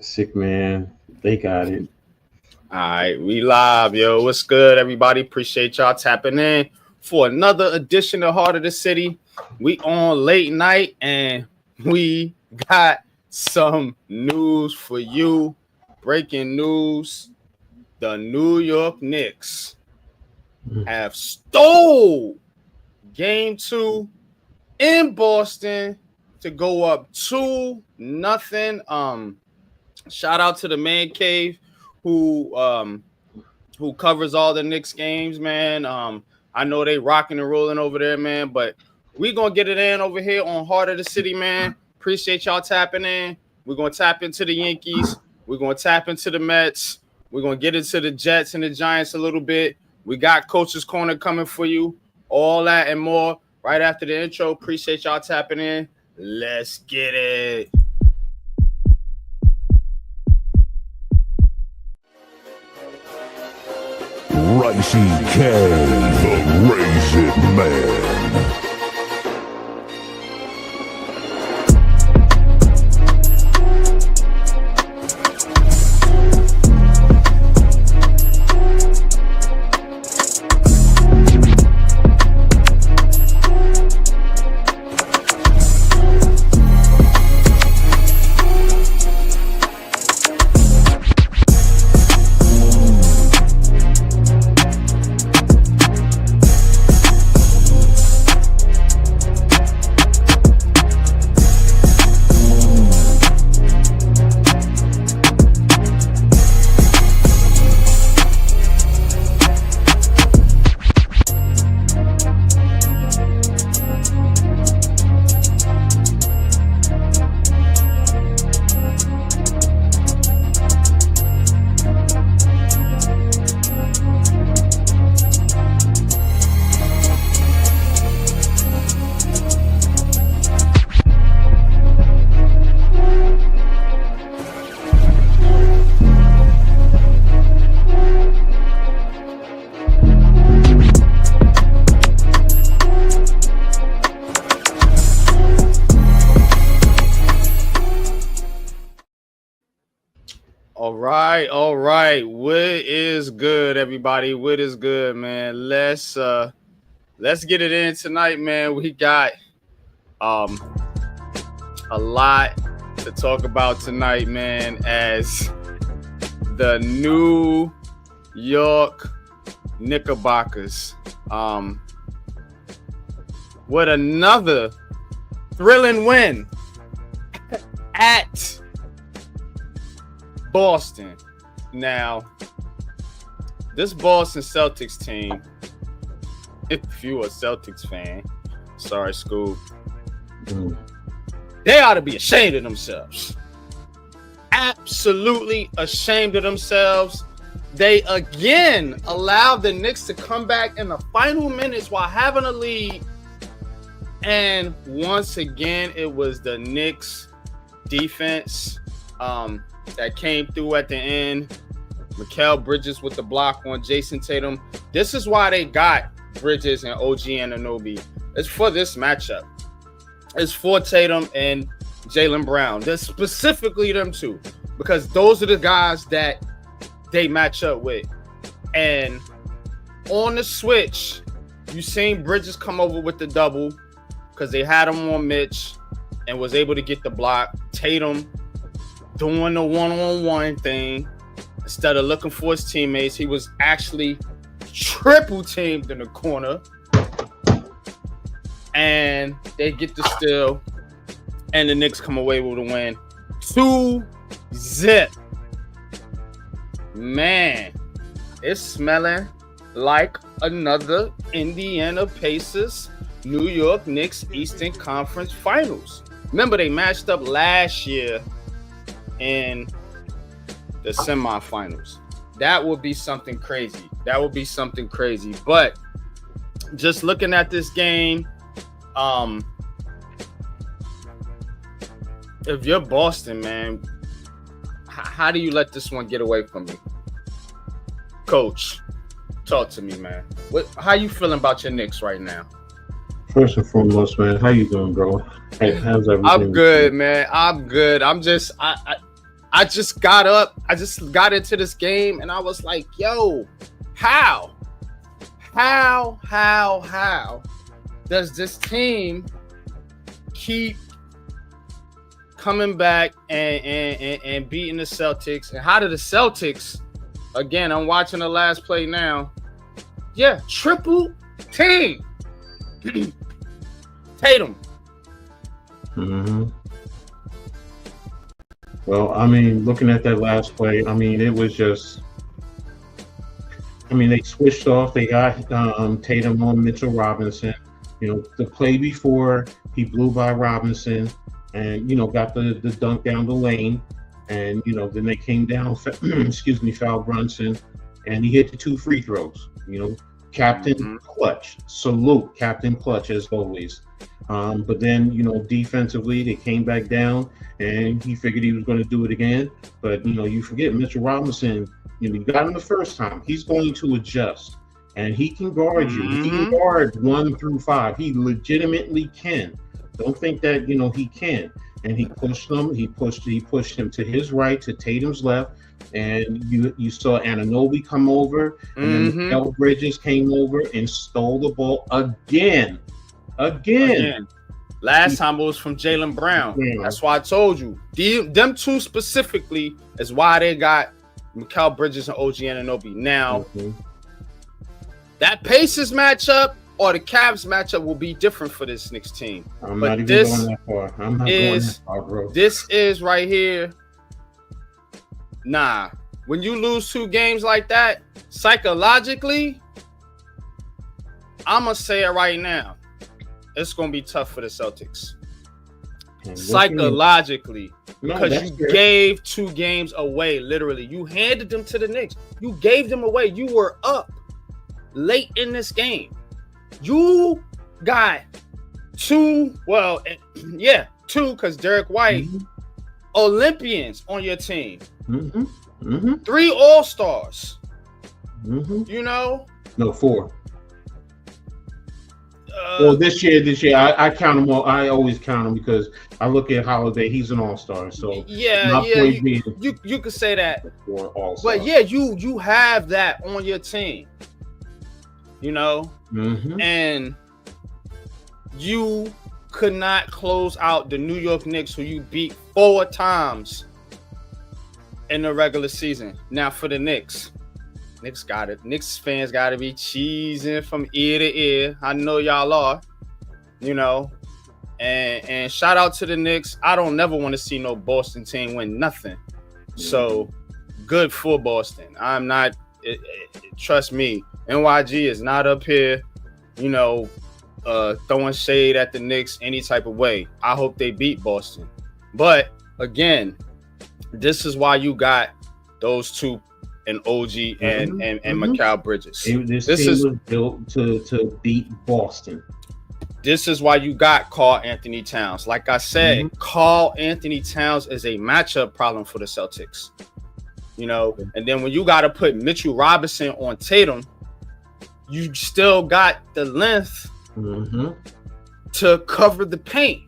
sick man. They got it. All right, we live, yo. What's good, everybody? Appreciate y'all tapping in for another edition of Heart of the City. We on late night, and we got some news for you. Breaking news: the New York Knicks have stole Game 2 in Boston to go up 2-0. Shout out to the Man Cave who covers all the Knicks games, man. I know they rocking and rolling over there, man, but we gonna get it in over here on Heart of the City, man. Appreciate y'all tapping in. We're gonna tap into the Yankees. We're gonna tap into the Mets. We're gonna get into the Jets and the Giants a little bit. We got Coach's Corner coming for you. All that and more right after the intro. Appreciate y'all tapping in. Let's get it. Ricey K, the Raisin Man. All right. What is good, everybody? What is good, man? Let's get it in tonight, man. We got a lot to talk about tonight, man, as the New York Knickerbockers with another thrilling win at Boston. Now, this Boston Celtics team, if you a Celtics fan, sorry, Scoop, they ought to be ashamed of themselves. Absolutely ashamed of themselves. They again allowed the Knicks to come back in the final minutes while having a lead. And once again, it was the Knicks defense that came through at the end. Mikal Bridges with the block on Jason Tatum. This is why they got Bridges and OG Anunoby. It's for this matchup. It's for Tatum and Jaylen Brown. There's specifically them two, because those are the guys that they match up with. And on the switch, you seen Bridges come over with the double because they had him on Mitch and was able to get the block. Tatum doing the one-on-one thing. Instead of looking for his teammates, he was actually triple teamed in the corner. And they get the steal. And the Knicks come away with a win. 2-0. Man, it's smelling like another Indiana Pacers, New York Knicks Eastern Conference Finals. Remember, they matched up last year in the semifinals. That would be something crazy. But just looking at this game, if you're Boston, man, how do you let this one get away from you? Coach, talk to me, man. How you feeling about your Knicks right now? First and foremost, man, how you doing, bro? Hey, how's everything? I'm good, man. I'm good. I I just got up. I just got into this game, and I was like, "Yo, how does this team keep coming back and beating the Celtics? And how do the Celtics, again, I'm watching the last play now. Yeah, triple team. Tatum. Mm-hmm. Well, I mean, looking at that last play, I mean, it was just, I mean, they switched off. They got Tatum on Mitchell Robinson. You know, the play before, he blew by Robinson and, you know, got the dunk down the lane. And, you know, then they came down, fouled Brunson, and he hit the 2 free throws. You know, Captain Clutch. Salute, Captain Clutch, as always. But then, you know, defensively, they came back down, and he figured he was going to do it again. But, you know, you forget Mitchell Robinson, you know, you got him the first time. He's going to adjust, and he can guard you. He can guard 1 through 5. He legitimately can. Don't think that, you know, he can. And he pushed them. He pushed him to his right, to Tatum's left. And you saw Anunoby come over, and then Mikal Bridges came over and stole the ball again. Last time it was from Jaylen Brown. Yeah. That's why I told you. Them two specifically is why they got Mikal Bridges and OG Anunoby. Now, that Pacers matchup or the Cavs matchup will be different for this Knicks team. I'm not even going that far. I'm not going that far, bro. This is right here. Nah. When you lose 2 games like that, psychologically, I'm going to say it right now. It's going to be tough for the Celtics. Psychologically. Because you gave 2 games away, literally. You handed them to the Knicks. You gave them away. You were up late in this game. You got 2, because Derek White, Olympians on your team. 3 All-Stars. You know? No, 4. Well, this year, I count them all. I always count them because I look at Holiday. He's an all-star. So you could say that. But yeah, you have that on your team. You know, and you could not close out the New York Knicks, who you beat 4 times in the regular season. Now for the Knicks got it. Knicks fans got to be cheesing from ear to ear. I know y'all are, you know. And shout out to the Knicks. I don't never want to see no Boston team win nothing. So good for Boston. I'm not. Trust me, NYG is not up here, you know, throwing shade at the Knicks any type of way. I hope they beat Boston. But again, this is why you got those 2. And OG and Mikal Bridges. This team was built to beat Boston. This is why you got Karl Anthony Towns. Like I said, Karl Anthony Towns is a matchup problem for the Celtics. You know, and then when you got to put Mitchell Robinson on Tatum, you still got the length to cover the paint.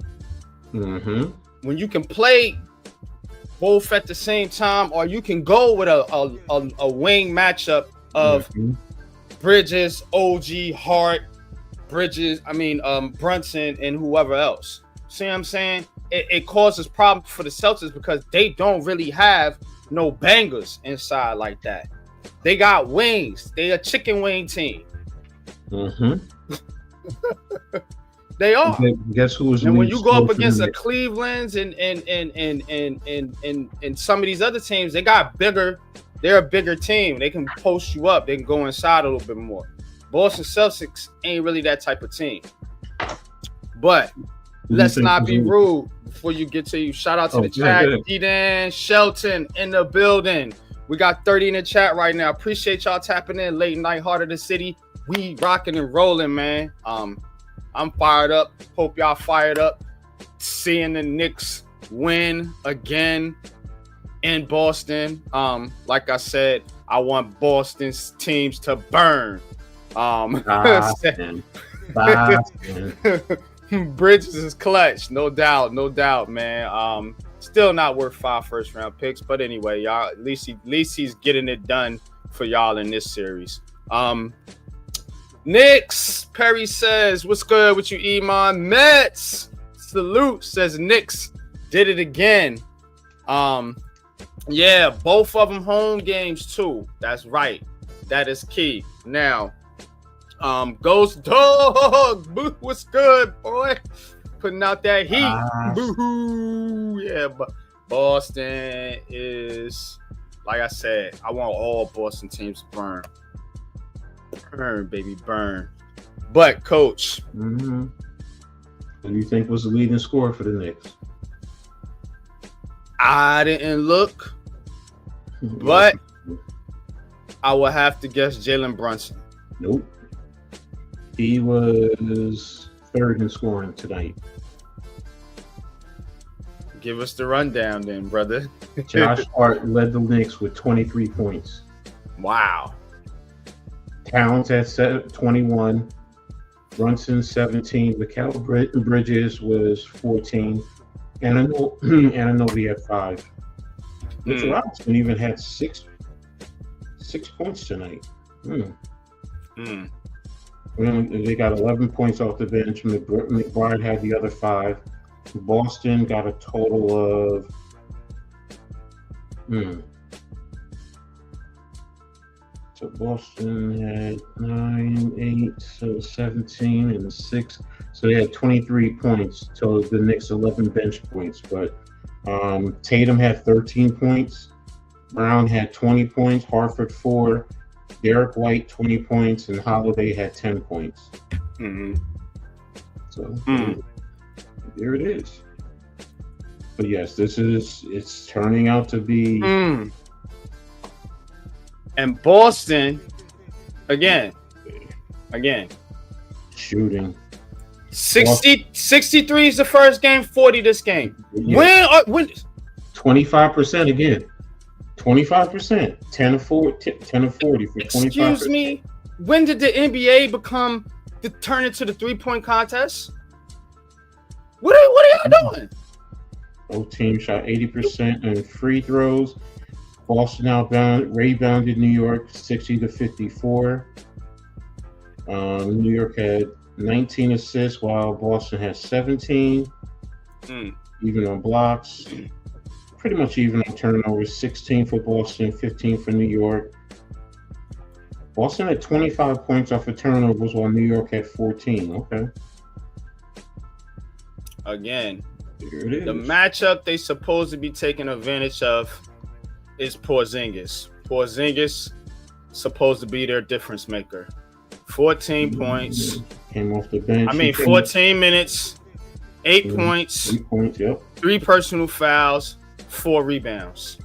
When you can play both at the same time, or you can go with a wing matchup of Bridges, OG, Hart, Brunson, and whoever else. See what I'm saying? It causes problems for the Celtics because they don't really have no bangers inside like that. They got wings. They a chicken wing team. They are. Guess who was? And when you go up against the Clevelands and some of these other teams, they got bigger. They're a bigger team. They can post you up. They can go inside a little bit more. Boston Celtics ain't really that type of team. But let's not be rude before you get to you. Shout out to the chat. Eden Shelton in the building. We got 30 in the chat right now. Appreciate y'all tapping in. Late night, heart of the city. We rocking and rolling, man. I'm fired up. Hope y'all fired up. Seeing the Knicks win again in Boston. Like I said, I want Boston's teams to burn. Bridges is clutch, no doubt, man. Still not worth 5 first-round picks, but anyway, y'all. At least he's getting it done for y'all in this series. Knicks, Perry says, "What's good with you, Iman?" Mets, salute, says Knicks did it again. Yeah, both of them home games too. That's right. That is key. Now, Ghost Dog, what's good, boy? Putting out that heat. Boo-hoo. Yeah, but Boston is, like I said, I want all Boston teams to burn. Burn, baby, burn. But, Coach. Who do you think was the leading scorer for the Knicks? I didn't look, but I will have to guess Jalen Brunson. Nope. He was third in scoring tonight. Give us the rundown then, brother. Josh Hart led the Knicks with 23 points. Wow. Towns at 21. Brunson 17. Mikal Bridges was 14. Anunoby had 5. Mitchell Robinson even had 6 points tonight. They got 11 points off the bench. McBride had the other 5. Boston got a total of so Boston had 9, 8, so 17 and 6. So they had 23 points to the Knicks 11 bench points. But Tatum had 13 points. Brown had 20 points. Harford 4. Derek White 20 points, and Holiday had 10 points. So there it is. But yes, it's turning out to be. And Boston, again, shooting. 63 is the first game, 40 this game. Yeah. When 25% again. 25%. 10 of 40 for 25%. Excuse me. When did the NBA turn into the 3-point contest? What are y'all doing? Both teams shot 80% in free throws. Boston rebounded New York 60-54. New York had 19 assists while Boston had 17. Even on blocks. Pretty much even on turnovers. 16 for Boston, 15 for New York. Boston had 25 points off of turnovers while New York had 14. Okay. Again, there it is. The matchup they supposed to be taking advantage of is Porzingis. Porzingis supposed to be their difference maker. 14 points. Came off the bench. 14 minutes, 8 points. 8 points, yep. 3 personal fouls, 4 rebounds.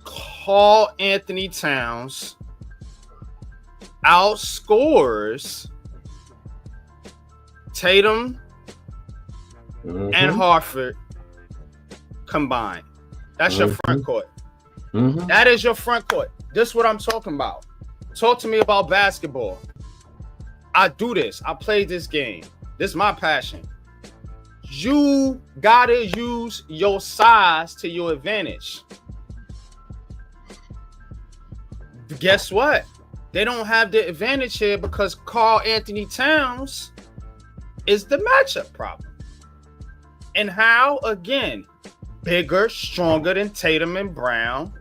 Carl Anthony Towns outscores Tatum and Harford combined. That's your front court. That is your front court. This is what I'm talking about. Talk to me about basketball. I do this. I play this game. This is my passion. You gotta use your size to your advantage. Guess what? They don't have the advantage here because Carl Anthony Towns is the matchup problem. And how? Again, bigger, stronger than Tatum and Brown,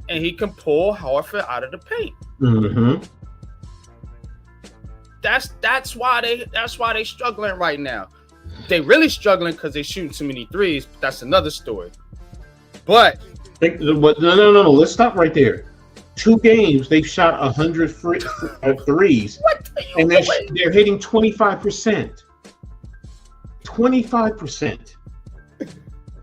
and he can pull Harford out of the paint. That's why they struggling right now. They really struggling because they shooting too many threes. But that's another story. But no. Let's stop right there. 2 games they've shot 100 threes, and they're hitting 25%. 25%.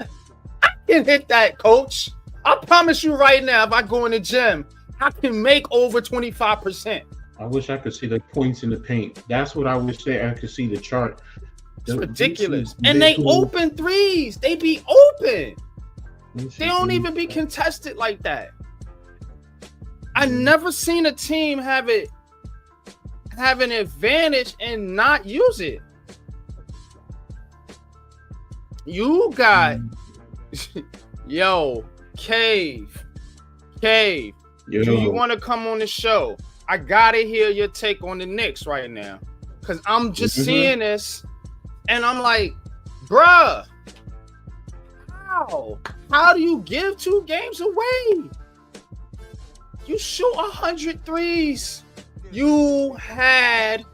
I can hit that, coach. I promise you right now, if I go in the gym, I can make over 25%. I wish I could see the points in the paint. That's what I wish I could see the chart. It's ridiculous. And they open threes. They be open. They don't even be contested like that. I never seen a team have an advantage and not use it. You got Yo, Cave. Do you want to come on the show? I gotta hear your take on the Knicks right now, cause I'm just seeing this, and I'm like, bruh, how do you give 2 games away? You shoot 100 threes. You had.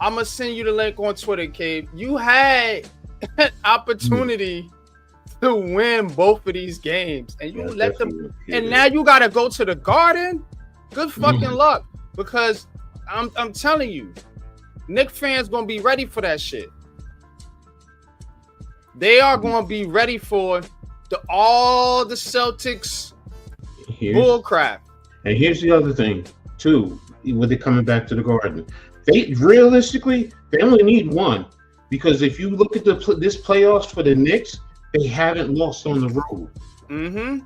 I'm gonna send you the link on Twitter, Cave. You had an opportunity to win both of these games, and you let them. And now you gotta go to the Garden. Good fucking luck, because I'm telling you, Knicks fans gonna be ready for that shit. They are gonna be ready for all the Celtics bull crap. And here's the other thing too, with it coming back to the Garden. They realistically, they only need one, because if you look at this playoffs for the Knicks, they haven't lost on the road.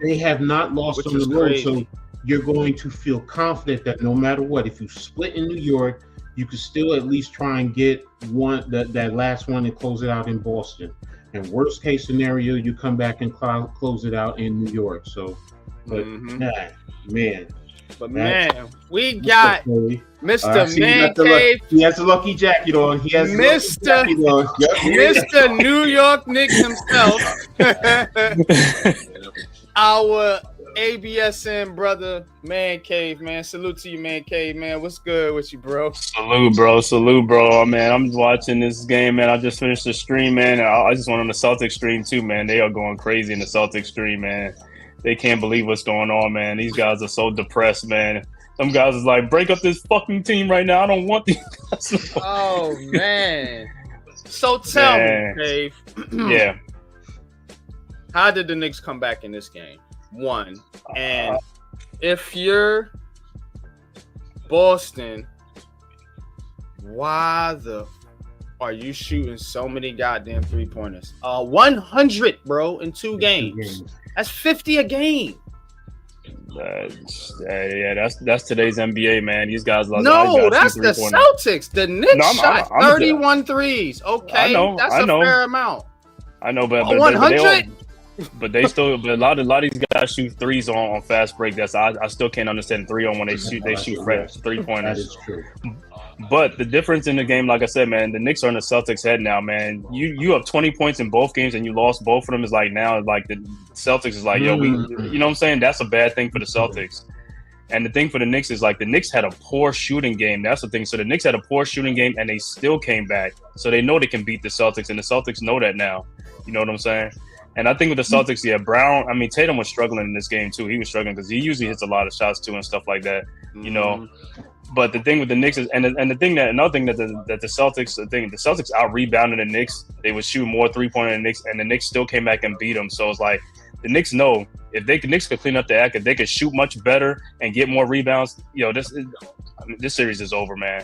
They have not lost on the road, crazy. So you're going to feel confident that no matter what, if you split in New York, you can still at least try and get one that last one and close it out in Boston. And worst case scenario, you come back and close it out in New York. So, but man. But man, we got Mr. Man Cave. He has a lucky jacket on. He has Mr. Mr. New York Knicks himself. Our ABSN brother, Man Cave, man. Salute to you, Man Cave, man. What's good with you, bro? Salute, bro. Man, I'm watching this game, man. I just finished the stream, man. I just went on the Celtics stream too, man. They are going crazy in the Celtics stream, man. They can't believe what's going on, man. These guys are so depressed, man. Some guys is like, break up this fucking team right now. I don't want these guys. Oh, man. So tell me, Dave. Yeah. How did the Knicks come back in this game? One. And if you're Boston, why are you shooting so many goddamn 3-pointers? 100, bro, in 2 games. That's 50 a game. That's today's NBA, man. These guys love. No, that's the Celtics. The Knicks shot 31 threes. Okay, that's a fair amount. I know, but 100. But they still, but a lot of these guys shoot threes on fast break. I still can't understand 3-on when they shoot fresh 3-pointers. That is true. But the difference in the game, like I said, man, the Knicks are in the Celtics' head now, man. You have 20 points in both games and you lost both of them. Is like now, like the Celtics is like, yo, you know what I'm saying? That's a bad thing for the Celtics. And the thing for the Knicks is like the Knicks had a poor shooting game. That's the thing. So the Knicks had a poor shooting game and they still came back. So they know they can beat the Celtics, and the Celtics know that now. You know what I'm saying? And I think with the Celtics, Tatum was struggling in this game too. He was struggling because he usually hits a lot of shots too and stuff like that, you know. But the thing with the Knicks is, another thing that the Celtics out rebounded the Knicks. They would shoot more 3-pointer than the Knicks, and the Knicks still came back and beat them. So it's like the Knicks know if the Knicks could clean up the act, if they could shoot much better and get more rebounds, this series is over, man.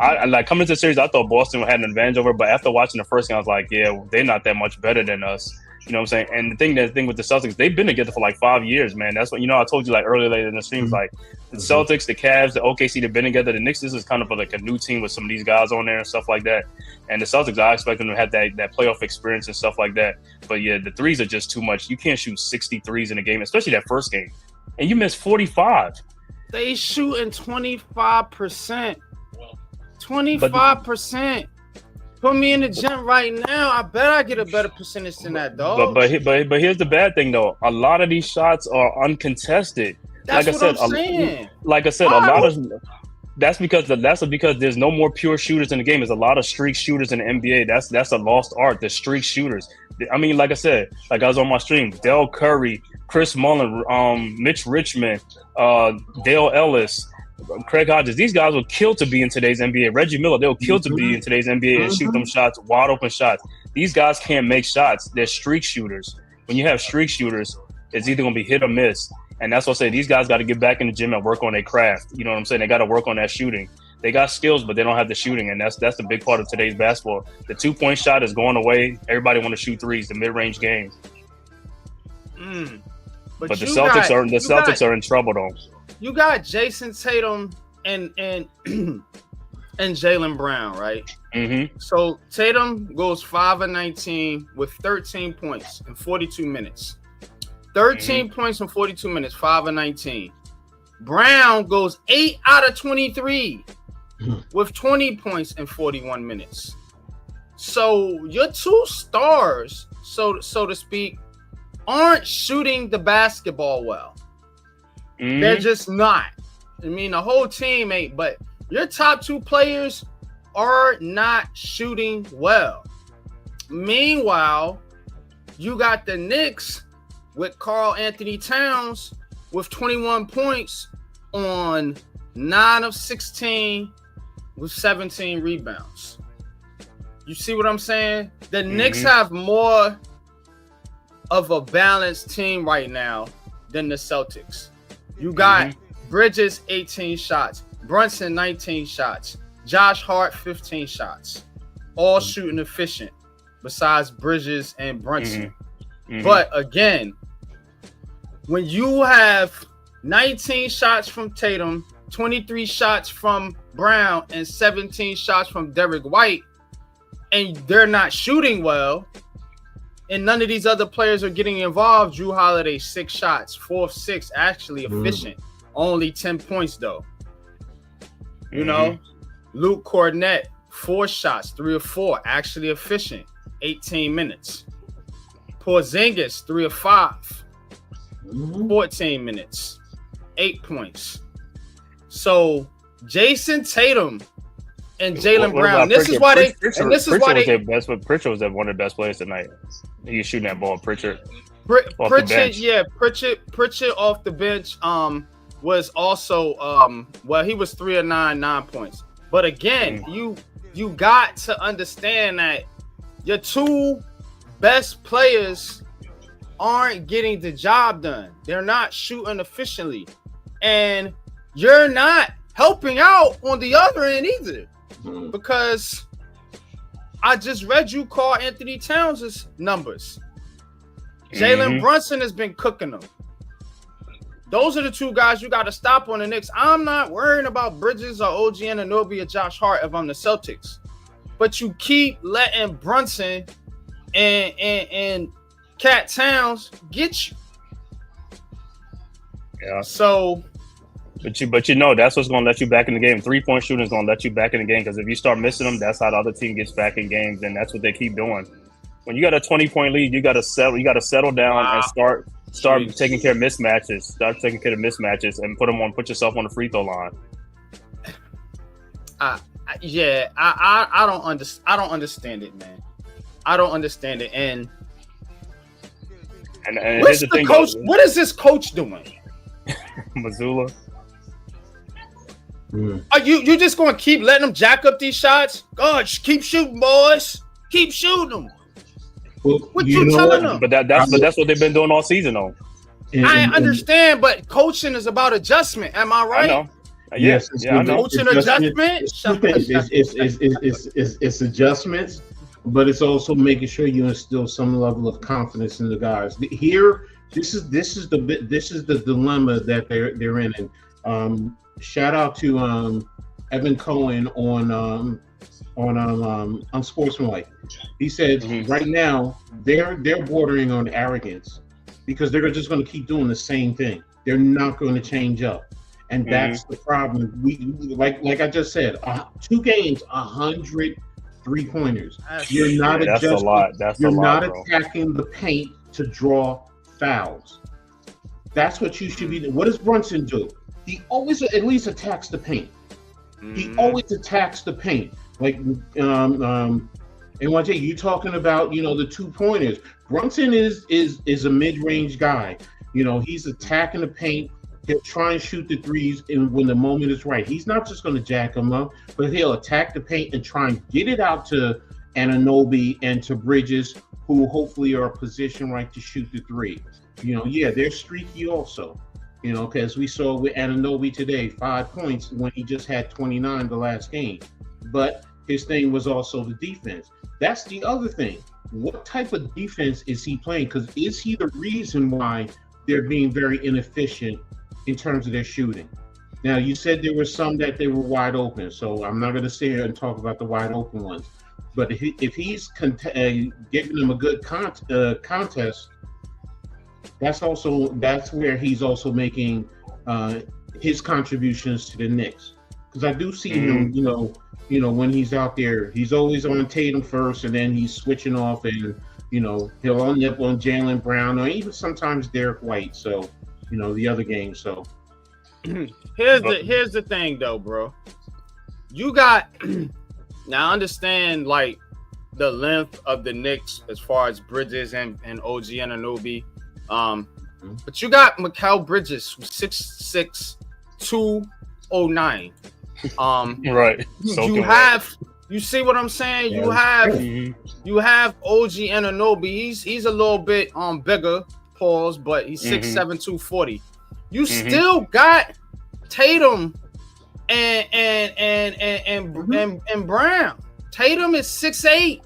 I like coming into the series, I thought Boston had an advantage over, but after watching the first game, I was like, yeah, they're not that much better than us. You know what I'm saying? And the thing with the Celtics, they've been together for like 5 years, man. That's what, I told you like earlier in the streams, like the Celtics, the Cavs, the OKC, they've been together. The Knicks, this is kind of like a new team with some of these guys on there and stuff like that. And the Celtics, I expect them to have that playoff experience and stuff like that. But yeah, the threes are just too much. You can't shoot 60 threes in a game, especially that first game. And you missed 45. They shooting 25%. 25%. Put me in the gym right now. I bet I get a better percentage than that, dog. But here's the bad thing, though. A lot of these shots are uncontested. That's what I'm saying. Like I said, a lot of that's because there's no more pure shooters in the game. There's a lot of streak shooters in the NBA. That's a lost art. The streak shooters. I mean, like I said, like I was on my stream. Del Curry, Chris Mullin, Mitch Richmond, Dale Ellis, Craig Hodges, these guys will kill to be in today's NBA. Reggie Miller, they'll kill to be in today's NBA and shoot them shots, wide open shots. These guys can't make shots. They're streak shooters. When you have streak shooters, it's either going to be hit or miss. And that's what I say. These guys got to get back in the gym and work on their craft. You know what I'm saying? They got to work on that shooting. They got skills, but they don't have the shooting, and that's the big part of today's basketball. The 2-point shot is going away. Everybody want to shoot threes, the mid-range game. But the Celtics are in trouble though. You got Jason Tatum and and Jaylen Brown, right? Mm-hmm. So Tatum goes 5 of 19 with 13 points in 42 minutes. 13 points in 42 minutes, 5 of 19. Brown goes 8 out of 23 with 20 points in 41 minutes. So your two stars, so to speak, aren't shooting the basketball well. They're just not. I mean, the whole team ain't, but your top two players are not shooting well. Meanwhile, you got the Knicks with Karl Anthony Towns with 21 points on 9 of 16 with 17 rebounds. You see what I'm saying? The Knicks have more of a balanced team right now than the Celtics. You got Bridges 18 shots, Brunson 19 shots, Josh Hart 15 shots, all shooting efficient besides Bridges and Brunson. But again, when you have 19 shots from Tatum, 23 shots from Brown, and 17 shots from Derek White, and they're not shooting well, and none of these other players are getting involved. Drew Holiday, 6 shots, 4 of 6, actually efficient. Only 10 points, though. You know? Luke Cornett, 4 shots, 3 of 4, actually efficient. 18 minutes. Porzingis, 3 of 5. 14 minutes. 8 points. So, Jason Tatum and Jaylen Brown. This is why they. And this is why they. Pritchard was one of the best players tonight. He was shooting that ball. Pritchard. Pritchard off the bench. Was also he was 3 of 9, 9 points. But again, you got to understand that your two best players aren't getting the job done. They're not shooting efficiently, and you're not helping out on the other end either. Because I just read you Karl Anthony Towns' numbers. Jalen Brunson has been cooking them. Those are the two guys you got to stop on the Knicks. I'm not worrying about Bridges or OG Anunoby or Josh Hart if I'm the Celtics. But you keep letting Brunson and Cat Towns get you. Yeah. So... But you know that's what's going to let you back in the game. 3-point shooting is going to let you back in the game because if you start missing them, that's how the other team gets back in games, and that's what they keep doing. When you got a 20-point lead, you got to settle. You got to settle down and start taking care of mismatches. Start taking care of mismatches and put yourself on the free throw line. I don't understand it, man. I don't understand it. And what's the coach? What is this coach doing? Missoula. Are you just going to keep letting them jack up these shots? God, keep shooting, boys. Keep shooting them. Well, what you telling them? But that's what they've been doing all season, though. I understand, but coaching is about adjustment. Am I right? I know. Yes, I know. Coaching adjustment. It's adjustments, but it's also making sure you instill some level of confidence in the guys. Here, this is the dilemma that they're in. And shout out to Evan Cohen on Unsportsmanlike. He said right now they're bordering on arrogance because they're just going to keep doing the same thing. They're not going to change up, and that's the problem. We like I just said, 2 games, 100 3-pointers. You're not adjusting. That's a lot. You're not attacking the paint to draw fouls. That's what you should be doing. What does Brunson do? He always at least attacks the paint. He always attacks the paint. Like NYJ, you talking about, the 2-pointers. Brunson is a mid-range guy. He's attacking the paint. He'll try and shoot the threes when the moment is right. He's not just going to jack them up, but he'll attack the paint and try and get it out to Anunoby and to Bridges, who hopefully are positioned right to shoot the 3. They're streaky also. Because we saw with Anunoby today, 5 points when he just had 29 the last game. But his thing was also the defense. That's the other thing. What type of defense is he playing? Because is he the reason why they're being very inefficient in terms of their shooting? Now you said there were some that they were wide open, so I'm not going to sit here and talk about the wide open ones. But if he's giving them a good contest, that's where he's also making his contributions to the Knicks. Because I do see him, when he's out there, he's always on Tatum first, and then he's switching off, and he'll only up on Jaylen Brown or even sometimes Derek White. So the other game. So here's the thing, though, bro. You got now. I understand like the length of the Knicks as far as Bridges and OG Anunoby. But you got Mikal Bridges, 6'6", 209. Right. You see what I'm saying? You have OG Anunoby. He's a little bit bigger, pause, but he's 6'7", 240. You still got Tatum and Brown. Tatum is 6'8",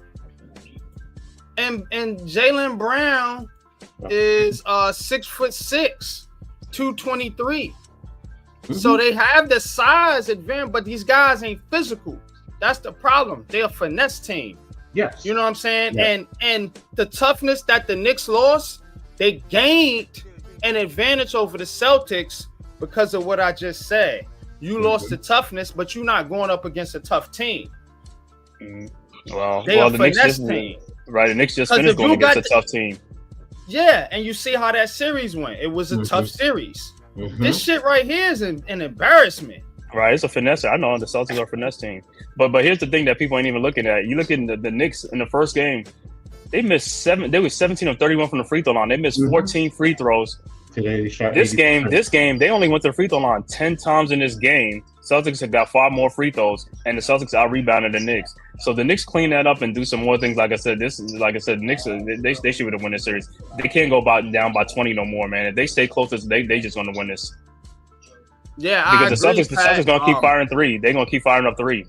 and Jaylen Brown is 6'6", 223. So they have the size advantage, but these guys ain't physical. That's the problem. They're a finesse team. Yes. You know what I'm saying? Yes. And the toughness that the Knicks lost, they gained an advantage over the Celtics because of what I just said. You lost the toughness, but you're not going up against a tough team. Well, the Knicks team. Right, the Knicks just finished going against a tough team. Yeah, and you see how that series went. It was a tough series. This shit right here is an embarrassment. Right, it's a finesse. I know the Celtics are a finesse team. But here's the thing that people ain't even looking at. You look at the Knicks in the first game, they missed 17 of 31 from the free throw line. They missed 14 free throws. Today they shot this game, they only went to the free throw line 10 times in this game. Celtics have got 5 more free throws, and the Celtics out-rebounded the Knicks. So the Knicks clean that up and do some more things. Like I said, the Knicks, they should have won this series. They can't go down by 20 no more, man. If they stay close, they just going to win this. Yeah, because the Celtics going to keep firing three. They're going to keep firing up three.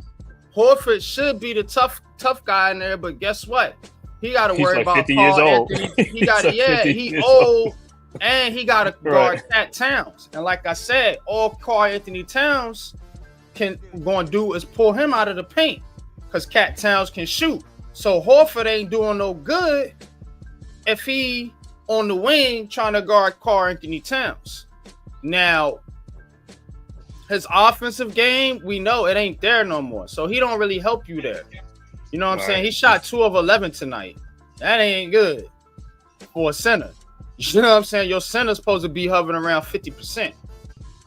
Horford should be the tough guy in there, but guess what? He got to worry about 50 Paul years old. Anthony. He old, and he got to guard Cat Towns. And like I said, all Karl Anthony Towns can going to do is pull him out of the paint because Cat Towns can shoot. So Horford ain't doing no good if he on the wing trying to guard Karl Anthony Towns. Now, his offensive game, we know it ain't there no more. So he don't really help you there. You know what I'm saying? He shot 2 of 11 tonight. That ain't good for a center. You know what I'm saying? Your center's supposed to be hovering around 50%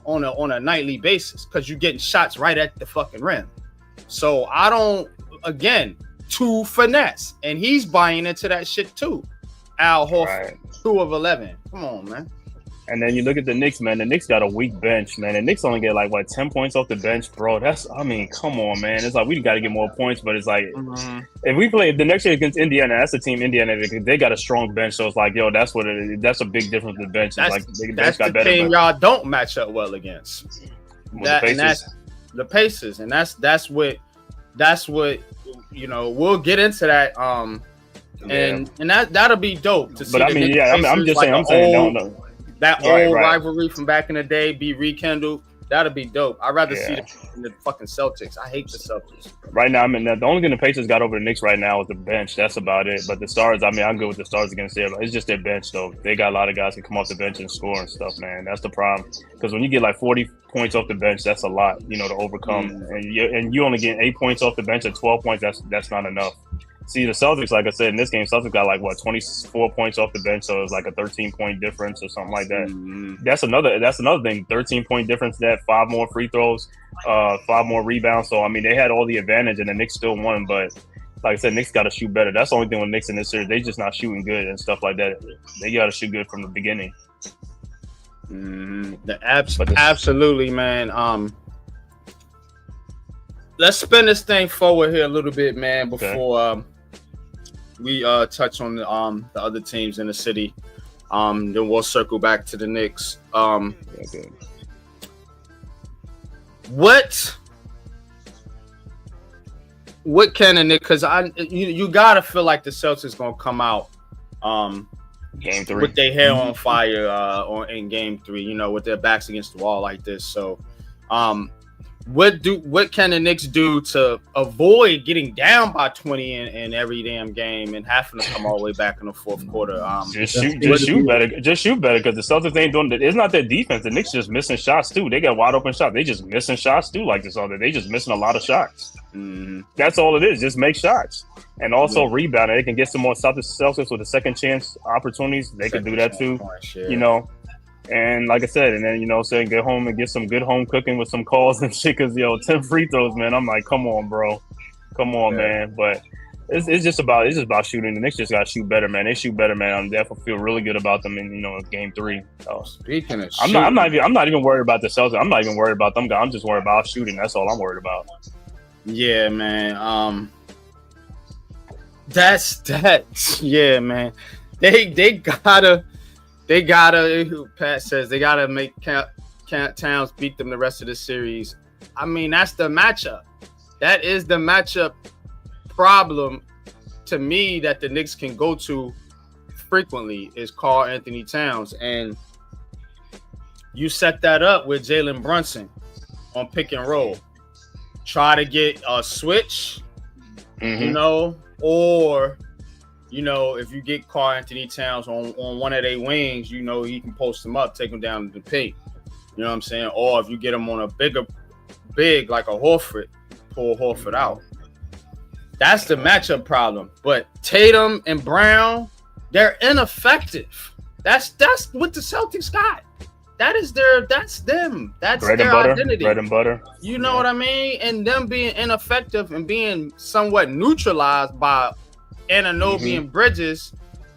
on a nightly basis because you're getting shots right at the fucking rim. So I don't, again, too finesse. And he's buying into that shit too. Al Horford, 2 of 11. Come on, man. And then you look at the Knicks, man. The Knicks got a weak bench, man. The Knicks only get 10 points off the bench, bro. Come on, man. It's like we got to get more points, but it's like if we play the next year against Indiana, that's a team Indiana. They got a strong bench, so it's like, yo, that's what it is. That's a big difference with the bench. That's the team y'all don't match up well against. The Pacers, and that's what we'll get into that. And that'll be dope to see. But I'm just saying, no. That old rivalry from back in the day be rekindled. That'd be dope. I'd rather see that than the fucking Celtics. I hate the Celtics. Right now, the only thing the Pacers got over the Knicks right now is the bench. That's about it. But the Stars, I'm good with the Stars against them. It's just their bench, though. They got a lot of guys who come off the bench and score and stuff, man. That's the problem. Because when you get 40 points off the bench, that's a lot, to overcome. And you only get 8 points off the bench at 12 points. That's not enough. See, the Celtics, like I said, in this game, Celtics got 24 points off the bench, so it's a 13-point difference or something like that. That's another thing, 13-point difference, that 5 more free throws, 5 more rebounds. So, they had all the advantage, and the Knicks still won. But, like I said, Knicks got to shoot better. That's the only thing with Knicks in this series. They just not shooting good and stuff like that. They got to shoot good from the beginning. Absolutely, man. Let's spin this thing forward here a little bit, man, before we touch on the other teams in the city. Then we'll circle back to the Knicks. What can the Knicks? Because you gotta feel like the Celtics gonna come out Game 3 with their hair on fire in Game 3. With their backs against the wall like this. So What can the Knicks do to avoid getting down by 20 in every damn game and having to come all the way back in the fourth quarter? Just shoot better because the Celtics ain't doing it. It's not their defense. The Knicks just missing shots too. They got wide open shots. They just missing shots too. Like this other, they just missing a lot of shots. That's all it is. Just make shots and also rebound. They can get some more Celtics with a second chance opportunities. They can do that too. You know. And like I said, and then, saying get home and get some good home cooking with some calls and shit. Because, 10 free throws, man. I'm like, come on, bro. Come on, man. But it's just about shooting. The Knicks just got to shoot better, man. They shoot better, man. I definitely feel really good about them in, game 3. So, speaking of I'm not even worried about the Celtics. I'm not even worried about them guys. I'm just worried about shooting. That's all I'm worried about. Yeah, man. Yeah, man. They gotta. Pat says they gotta make Towns beat them the rest of the series. I mean, that's the matchup. That is the matchup problem to me that the Knicks can go to frequently is Karl Anthony Towns, and you set that up with Jalen Brunson on pick and roll. Try to get a switch, or. If you get Karl Anthony Towns on one of their wings, he can post him up, take him down to the paint. You know what I'm saying? Or if you get him on a big like a Horford, pull Horford out. That's the matchup problem. But Tatum and Brown, they're ineffective. That's what the Celtics got. That's them. That's their identity. Bread and butter. You know what I mean? And them being ineffective and being somewhat neutralized by Anunoby and Bridges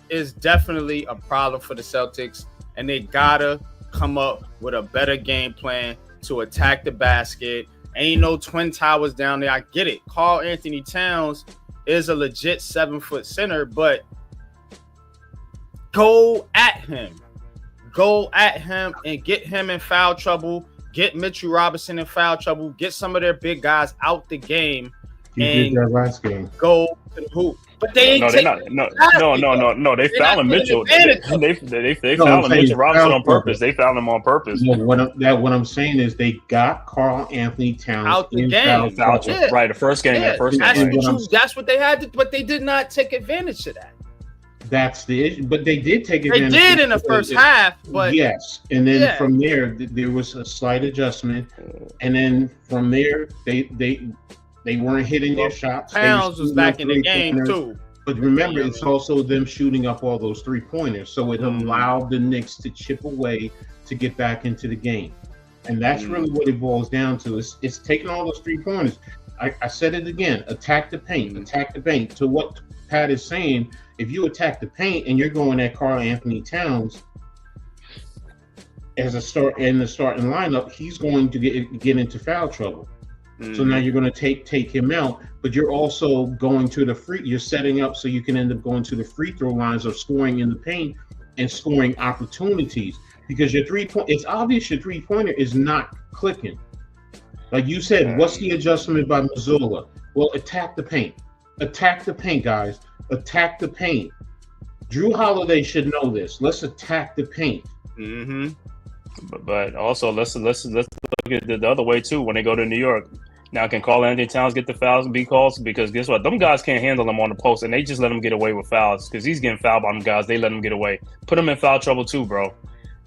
is definitely a problem for the Celtics, and they gotta come up with a better game plan to attack the basket. Ain't no Twin Towers down there. I get it. Karl Anthony Towns is a legit 7-foot center, but go at him and get him in foul trouble. Get Mitchell Robinson in foul trouble. Get some of their big guys out the game. He did that last game. Go to the hoop. But they ain't They fouling Mitchell. They fouling Mitchell Robinson on purpose. They fouled him on purpose. No, what I'm saying is they got Karl Anthony Towns out the game. Right, the first game. That's what they had to, but they did not take advantage of that. That's the issue. But they did take advantage. They did in the first half, but yes. And then from there was a slight adjustment, and then from there they weren't hitting their shots. Towns was back in the game too. But remember, it's also them shooting up all those 3-pointers. So it allowed the Knicks to chip away to get back into the game. And that's really what it boils down to. It's taking all those 3-pointers. I said it again, attack the paint, attack the paint. To what Pat is saying, if you attack the paint and you're going at Karl Anthony Towns as a start in the starting lineup, he's going to get into foul trouble. So now you're going to take him out, but you're also going to you're setting up so you can end up going to the free throw lines of scoring in the paint and scoring opportunities, because it's obvious your 3-pointer is not clicking. Like you said, what's the adjustment by Mazzulla? Well, attack the paint. Attack the paint, guys. Attack the paint. Drew Holiday should know this. Let's attack the paint. But also let's look at the other way too. When they go to New York, now can Karl Anthony Towns get the fouls and be calls? Because guess what? Them guys can't handle him on the post, and they just let him get away with fouls because he's getting fouled by them guys. They let him get away. Put him in foul trouble too, bro.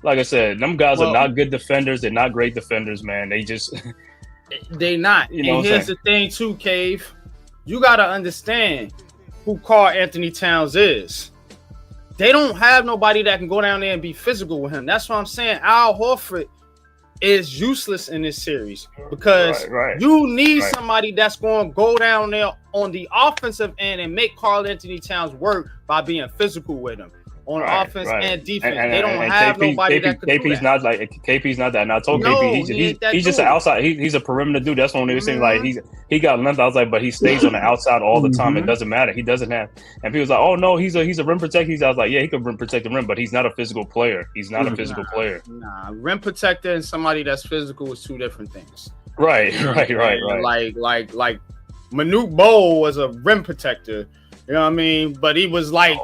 Like I said, them guys are not good defenders. They're not great defenders, man. They not. And here's the thing too, Cave. You gotta understand who Karl Anthony Towns is. They don't have nobody that can go down there and be physical with him. That's what I'm saying. Al Horford is useless in this series because you need somebody that's going to go down there on the offensive end and make Karl Anthony Towns work by being physical with him on offense and defense. They don't have nobody that can do that. KP's not that. And I told KP he's just an outside. He's a perimeter dude. That's when they were saying like he got length. I was like, but he stays on the outside all the time. It doesn't matter. He doesn't have. And people was like, oh no, he's a rim protector. I was like, yeah, he could rim protect the rim, but he's not a physical player. He's not a physical player. Nah, rim protector and somebody that's physical is two different things. Right. Like Manute Bol was a rim protector. You know what I mean? But he was like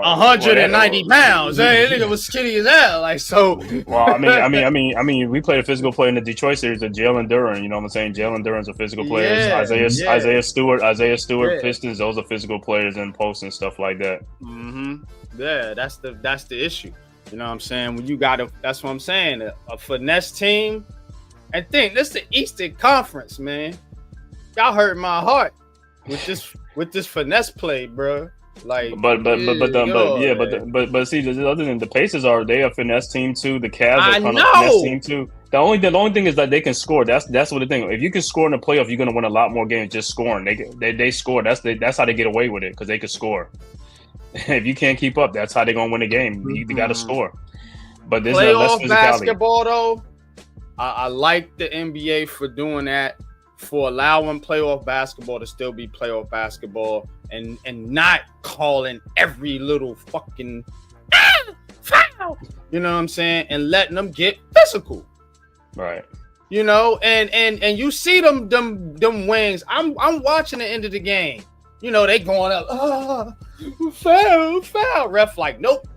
190 pounds. Hey, nigga was skinny as hell. Like, so. Well, I mean, we played a physical player in the Detroit series, of Jalen Duren. You know what I'm saying? Jalen Duren's a physical player. Isaiah Stewart, Pistons. Those are physical players in post and stuff like that. Mm-hmm. Yeah, that's the issue. You know what I'm saying? When you got that's what I'm saying. A finesse team. And this the Eastern Conference, man. Y'all hurt my heart with this finesse play, bro. Like, but see, other than the Pacers they a finesse team too. The Cavs are kind of finesse team too. The only thing is that they can score. That's what the thing. If you can score in the playoff, you're gonna win a lot more games just scoring. They score. That's how they get away with it because they can score. If you can't keep up, that's how they're gonna win a game. You got to score. But there's less physicality. Basketball though, I like the NBA for doing that, for allowing playoff basketball to still be playoff basketball. And not calling every little fucking foul, you know what I'm saying, and letting them get physical, right? You know, and you see them wings. I'm watching the end of the game. You know, they going up, foul. Ref like, nope.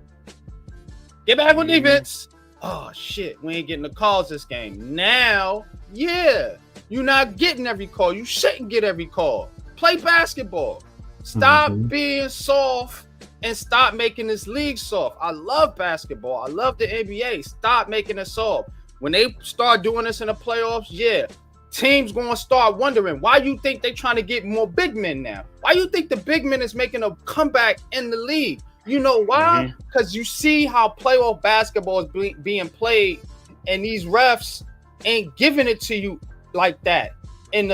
Get back on defense. Oh shit, we ain't getting the calls this game. Now, yeah, you're not getting every call. You shouldn't get every call. Play basketball. Stop being soft and stop making this league soft. I love basketball. I love the NBA. Stop making it soft. When they start doing this in the playoffs, yeah, teams going to start wondering, why you think they trying to get more big men now? Why you think the big men is making a comeback in the league? You know why? Because you see how playoff basketball is being played, and these refs ain't giving it to you like that in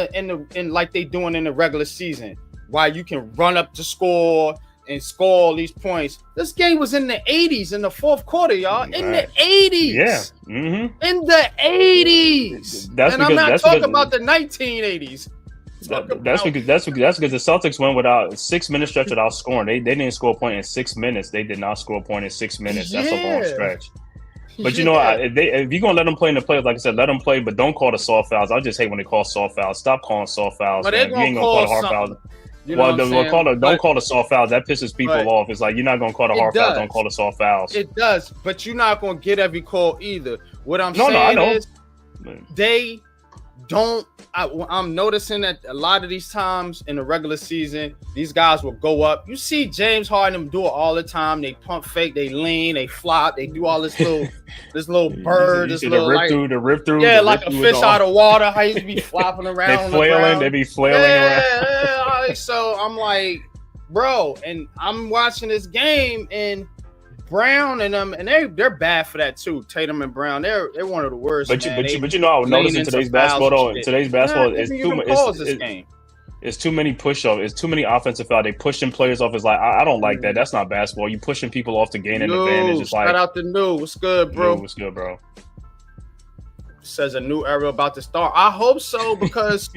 like they doing in the regular season. Why you can run up to score and score all these points. This game was in the 80s in the fourth quarter, y'all. In the 80s. Yeah. Mm-hmm. In the 80s. I'm not talking about the 1980s. That's because the Celtics went without 6 minute stretch without scoring. They didn't score a point in 6 minutes. They did not score a point in 6 minutes. That's a long stretch. But you know, if you're gonna let them play in the playoffs, like I said, let them play, but don't call the soft fouls. I just hate when they call soft fouls. Stop calling soft fouls. But you ain't gonna call the hard fouls. You know don't call the soft fouls. That pisses people off. It's like, you're not gonna call the hard fouls. Don't call the soft fouls. It does, but you're not gonna get every call either. What I'm saying is, they don't. I'm noticing that a lot of these times in the regular season, these guys will go up. You see James Harden do it all the time. They pump fake, they lean, they flop, they do all this little bird, this little rip through. Yeah, like a fish out of water. How you be flopping around? They be flailing around. Yeah. So I'm like, bro, and I'm watching this game, and Brown and them, and they're bad for that too. Tatum and Brown, they're one of the worst. But you know, I would notice in today's basketball, it's too many push-offs. It's too many offensive fouls. They pushing players off. It's like, I don't like that. That's not basketball. You pushing people off to gain an advantage. It's like, shout out to New. What's good, bro? What's good, bro? Says a new era about to start. I hope so, because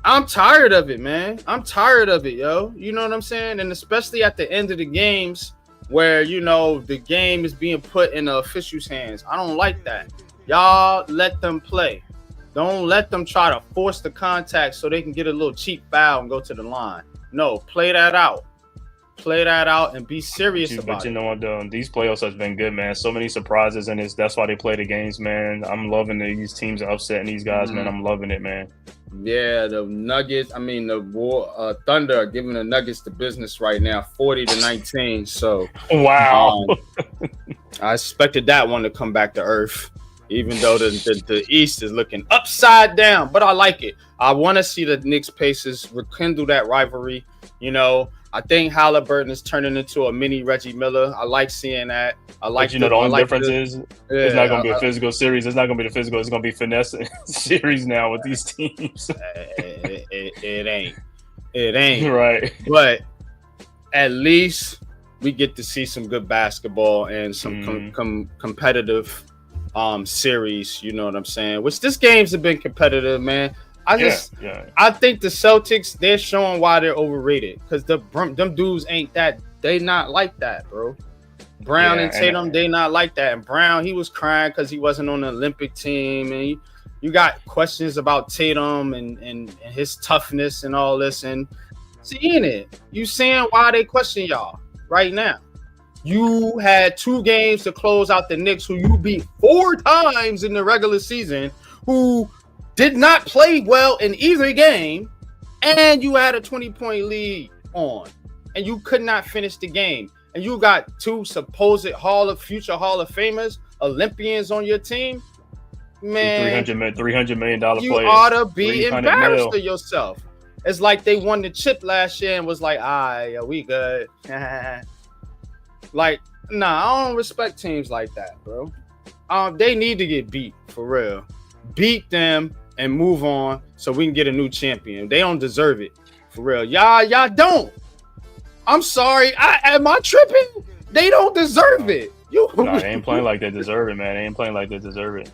I'm tired of it, man. I'm tired of it, yo. You know what I'm saying? And especially at the end of the games, where, you know, the game is being put in the officials' hands. I don't like that. Y'all let them play. Don't let them try to force the contact so they can get a little cheap foul and go to the line. No, play that out. Play that out and be serious about it. But you know what, though? These playoffs has been good, man. So many surprises in this. That's why they play the games, man. I'm loving these teams upsetting these guys, man. I'm loving it, man. Yeah, the Nuggets. I mean, the Thunder are giving the Nuggets the business right now, 40-19. So, wow. I expected that one to come back to earth, even though the East is looking upside down. But I like it. I want to see the Knicks Pacers rekindle that rivalry. You know, I think Halliburton is turning into a mini Reggie Miller. I like seeing that. I like. But the only difference is it's not going to be a physical series. It's not going to be the physical. It's going to be finesse series now with these teams. It ain't right. But at least we get to see some good basketball and some competitive series. You know what I'm saying? Which this games have been competitive, man. I think the Celtics, they're showing why they're overrated, because them dudes ain't that. They not like that, bro. Brown and Tatum, they not like that. And Brown, he was crying because he wasn't on the Olympic team. And you got questions about Tatum and his toughness and all this. And seeing it, you seeing why they question y'all right now. You had 2 games to close out the Knicks, who you beat 4 times in the regular season, who did not play well in either game, and you had a 20-point lead on, and you could not finish the game. And you got 2 supposed future Hall of Famers, Olympians on your team. Man, $300 million players. You ought to be embarrassed of yourself. It's like they won the chip last year and was like, yeah, we good. Like, nah, I don't respect teams like that, bro. They need to get beat, for real. Beat them and move on so we can get a new champion. They don't deserve it, for real. Y'all don't. I'm sorry. Am I tripping? They don't deserve it. Nah, they ain't playing like they deserve it, man. They ain't playing like they deserve it.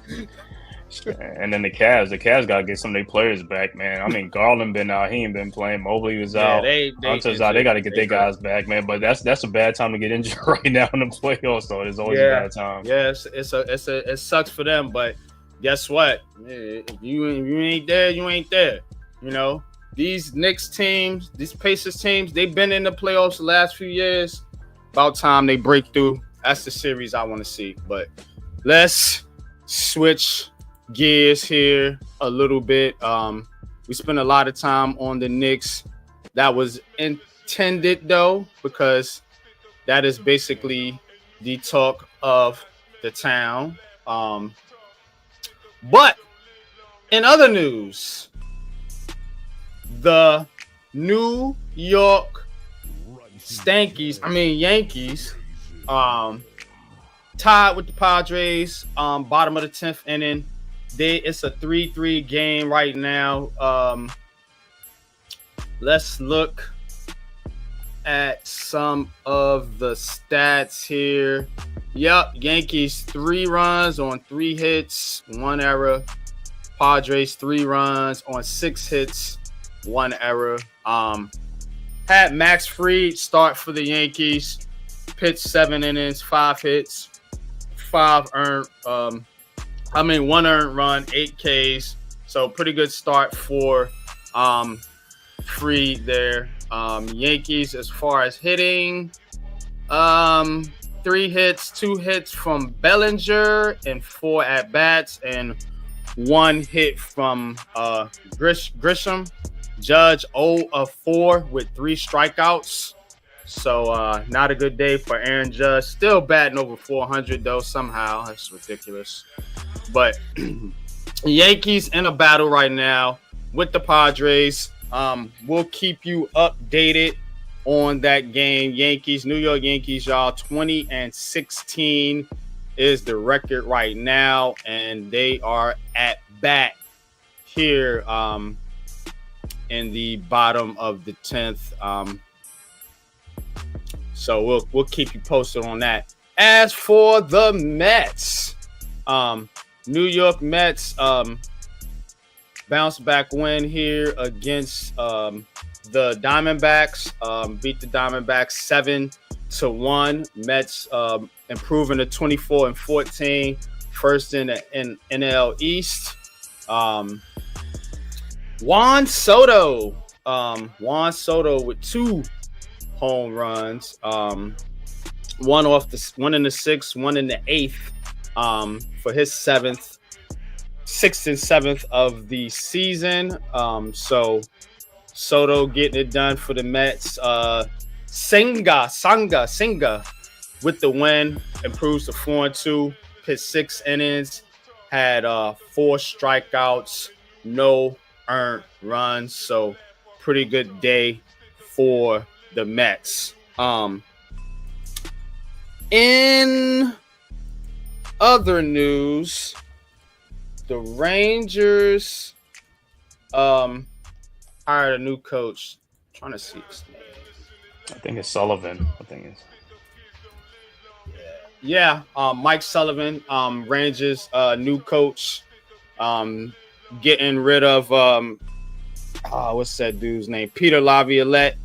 And then the Cavs got to get some of their players back, man. I mean, Garland been out. He ain't been playing. Mobley was out. Hunter's out. They got to get their guys back, man. But that's a bad time to get injured right now in the playoffs, though. It's always a bad time. Yes, it sucks for them. But guess what? If you ain't there, you ain't there. You know, these Knicks teams, these Pacers teams, they've been in the playoffs the last few years. About time they break through. That's the series I want to see. But let's switch gears here a little bit. We spent a lot of time on the Knicks. That was intended, though, because that is basically the talk of the town. But in other news, the New York Yankees, tied with the Padres, bottom of the 10th inning. It's a 3-3 game right now. Let's look at some of the stats here. Yep, Yankees 3 runs on 3 hits, 1 error. Padres 3 runs on 6 hits, 1 error. Had Max Fried start for the Yankees, pitched 7 innings, 5 hits, 1 earned run, 8 Ks. So pretty good start for Fried there. Yankees, as far as hitting, 3 hits, 2 hits from Bellinger and 4 at bats, and 1 hit from Grisham. Judge 0 of 4 with 3 strikeouts. So not a good day for Aaron Judge. Still batting over 400 though somehow. That's ridiculous. But Yankees in a battle right now with the Padres. We'll keep you updated on that game. New York Yankees, y'all, 20-16 is the record right now, and they are at bat here in the bottom of the 10th. So we'll keep you posted on that. As for the Mets, New York Mets bounce back win here against the Diamondbacks. Beat the Diamondbacks 7-1. Mets improving to 24-14, first in the NL East. Juan Soto with 2 home runs. One in the 6th, 1 in the 8th. For his 6th and 7th of the season. So Soto getting it done for the Mets. Senga with the win, improves to 4-2. Pitched 6 innings, had 4 strikeouts, no earned runs. So pretty good day for the Mets. In other news, the Rangers hired a new coach. I'm trying to see his name. I think it's Sullivan. Yeah, Mike Sullivan, Rangers new coach, getting rid of what's that dude's name? Peter Laviolette.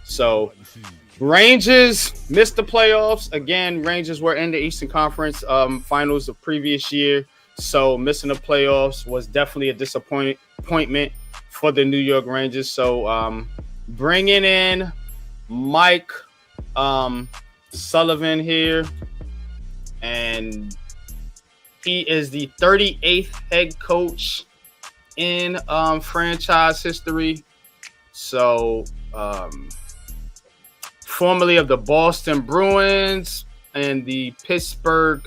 So Rangers missed the playoffs again. Rangers were in the Eastern Conference finals the previous year, so missing the playoffs was definitely a disappointment for the New York Rangers. So bringing in Mike Sullivan here, and he is the 38th head coach in franchise history. So, formerly of the Boston Bruins and the Pittsburgh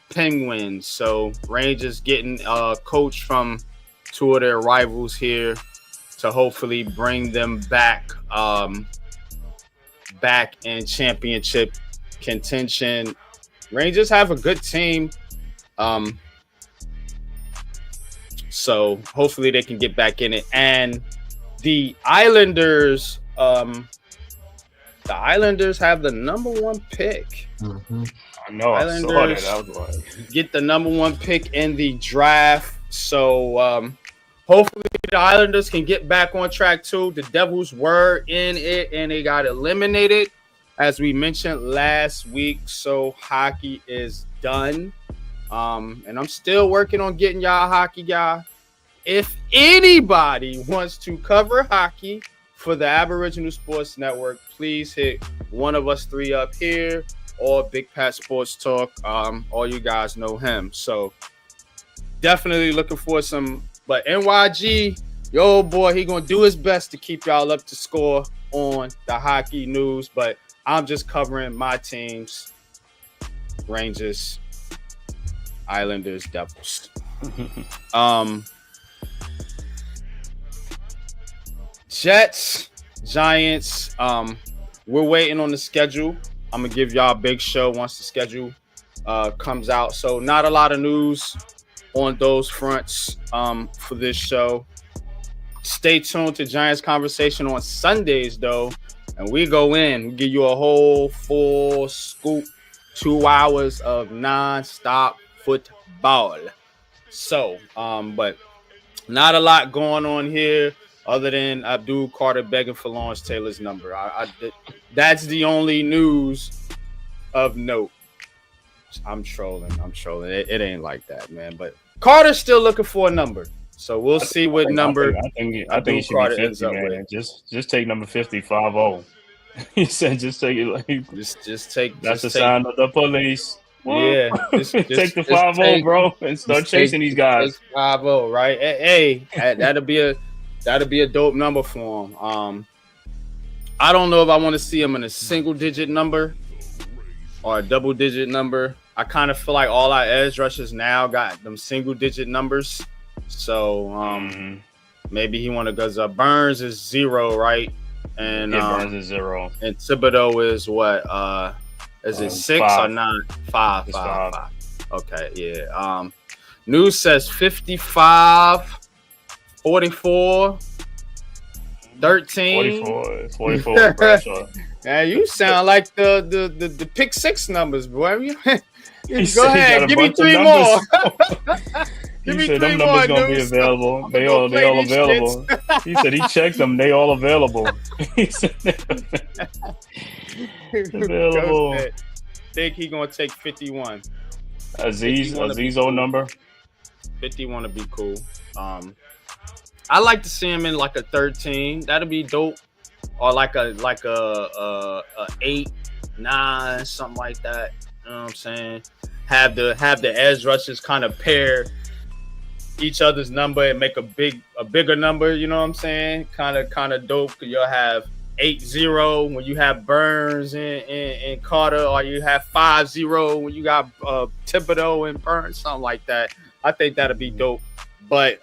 Penguins. So, Rangers getting a coach from two of their rivals here to hopefully bring them back in championship contention. Rangers have a good team. So hopefully they can get back in it. And the Islanders have the number 1 pick. Mm-hmm. I know. Islanders I saw that. I was like, get the number 1 pick in the draft. So hopefully the Islanders can get back on track too. The Devils were in it and they got eliminated, as we mentioned last week. So hockey is done. And I'm still working on getting y'all hockey, guy. If anybody wants to cover hockey for the Aboriginal Sports Network, please hit one of us 3 up here or Big Pat Sports Talk. All you guys know him. So definitely looking for some. But NYG, yo boy, he gonna do his best to keep y'all up to score on the hockey news. But I'm just covering my teams: Rangers, Islanders, Devils. Jets, Giants. We're waiting on the schedule. I'm gonna give y'all a big show once the schedule comes out. So not a lot of news on those fronts for this show. Stay tuned to Giants Conversation on Sundays though, and we go in. We give you a whole full scoop, 2 hours of non-stop football. So, but not a lot going on here other than Abdul Carter begging for Lawrence Taylor's number. That's the only news of note. I'm trolling. It ain't like that, man. But Carter's still looking for a number. So we'll see what number. I think he should be 50, man. Just take number 50, 5-0. He said, just take it like just take. That's the sign of the police. Yeah, take the 5-0, bro, and start chasing these guys. 5-0, right? Hey, that'll be a dope number for him. I don't know if I want to see him in a single-digit number or a double-digit number. I kind of feel like all our edge rushers now got them single-digit numbers. So maybe he want to go. Burns is 0, right? And Burns is 0. And Thibodeau is what? Is it 6 5. or 9? 5. It's 5. Okay, yeah. News says 55, 44, 13. 44. Bradshaw. Yeah, you sound like the pick 6 numbers, boy. Go ahead, give me 3 more. He said them numbers gonna be available. They all available. He said he checked them. They all available. He said available. Think he gonna take 51. Aziz old number. 51 would be cool. I like to see him in like a 13. That'd be dope. Or like a 8, 9, something like that. You know what I'm saying? Have the edge rushers kind of pair each other's number and make a bigger number. You know what I'm saying? Kind of dope. Cause you'll have 8-0 when you have Burns and Carter, or you have 5-0 when you got Thibodeau and Burns, something like that. I think that'd be dope. But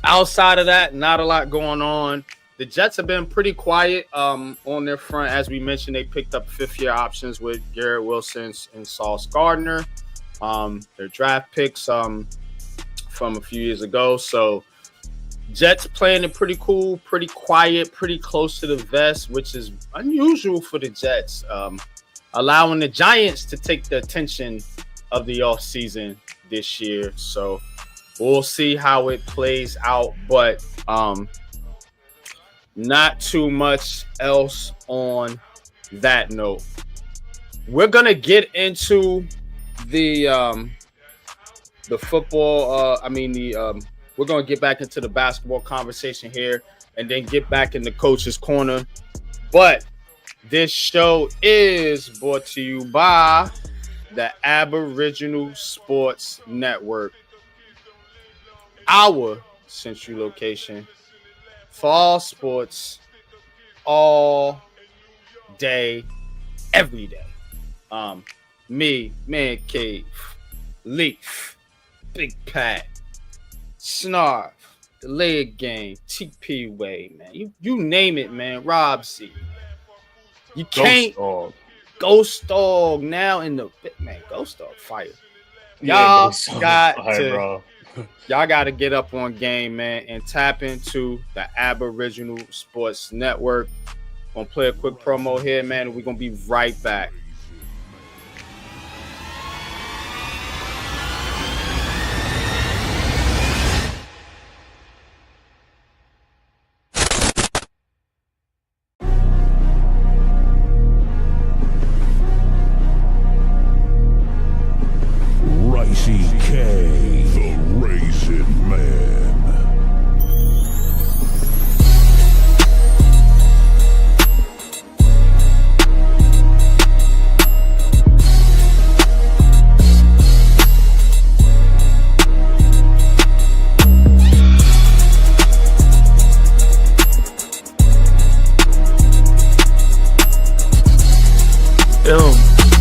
outside of that, not a lot going on. The Jets have been pretty quiet on their front. As we mentioned, they picked up 5th-year options with Garrett Wilson and Sauce Gardner. Their draft picks from a few years ago. So Jets playing it pretty cool, pretty quiet, pretty close to the vest, which is unusual for the Jets. Allowing the Giants to take the attention of the offseason this year. So we'll see how it plays out. But not too much else on that note. We're gonna get into the football. We're gonna get back into the basketball conversation here, and then get back in the coach's corner. But This show is brought to you by the Aboriginal Sports Network, our central location for all sports, all day, every day. Me, Man Cave, Leaf, Big Pat, Snarf, the Leg Game, TP Way, man. You name it, man. Rob C. You can't. Ghost Dog now in the man. Ghost Dog fire. Y'all y'all got to get up on game, man, and tap into the Aboriginal Sports Network. Gonna play a quick promo here, man, and we're gonna be right back.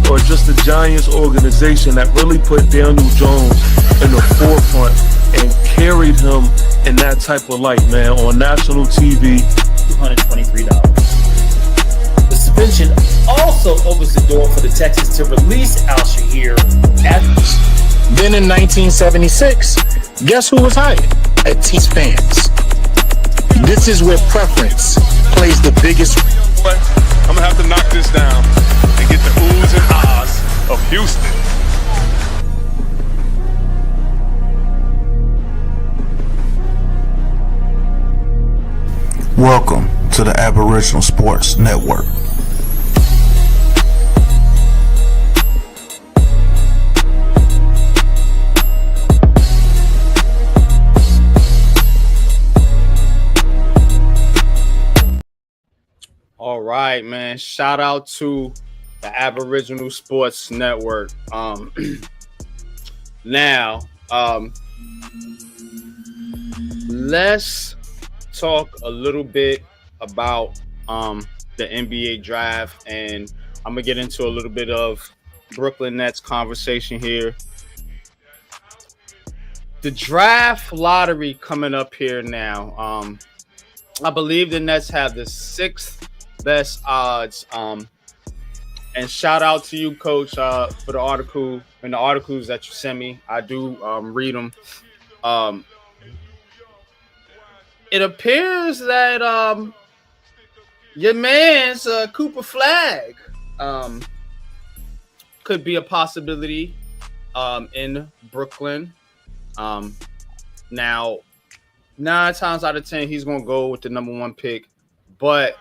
Or just the Giants organization that really put Daniel Jones in the forefront and carried him in that type of light, man, on national TV. $223. The suspension also opens the door for the Texans to release Al-Shahir. Then in 1976, guess who was hired? T-Spans. This is where preference plays the biggest. I'm gonna have to knock this down and get the oohs and ahs of Houston. Welcome to the Aboriginal Sports Network. All right, man. Shout out to the Aboriginal Sports Network. Now, let's talk a little bit about the NBA draft, and I'm gonna get into a little bit of Brooklyn Nets conversation here. The draft lottery coming up here now. I believe the Nets have the 6th best odds. And shout out to you, Coach, for the article and the articles that you sent me. I do read them. It appears that your man's Cooper Flag could be a possibility in Brooklyn. Now, 9 times out of 10, he's going to go with the number 1 pick, but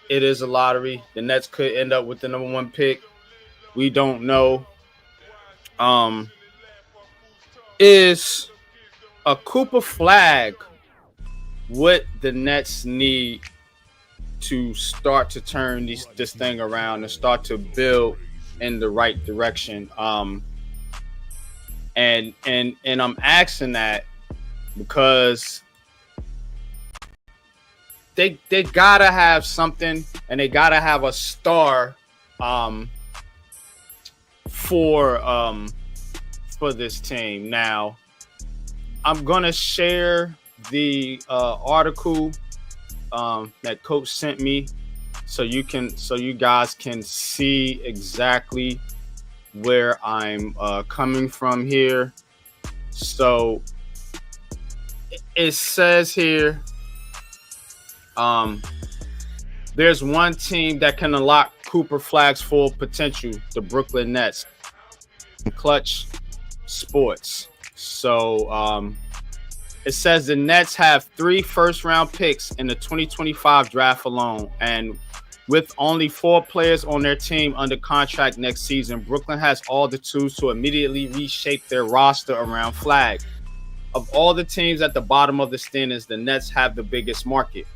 it is a lottery. The Nets could end up with the number 1 pick. We don't know. Is a Cooper Flag what the Nets need to start to turn this thing around and start to build in the right direction? And I'm asking that because they gotta have something, and they gotta have a star for this team. Now, I'm gonna share the article that Coach sent me, so you guys can see exactly where I'm coming from here. So it says here, there's one team that can unlock Cooper Flag's full potential, the Brooklyn Nets. Clutch Sports. So it says the Nets have 3 first-round picks in the 2025 draft alone, and with only 4 players on their team under contract next season, Brooklyn has all the tools to immediately reshape their roster around Flag. Of all the teams at the bottom of the standings, the Nets have the biggest market.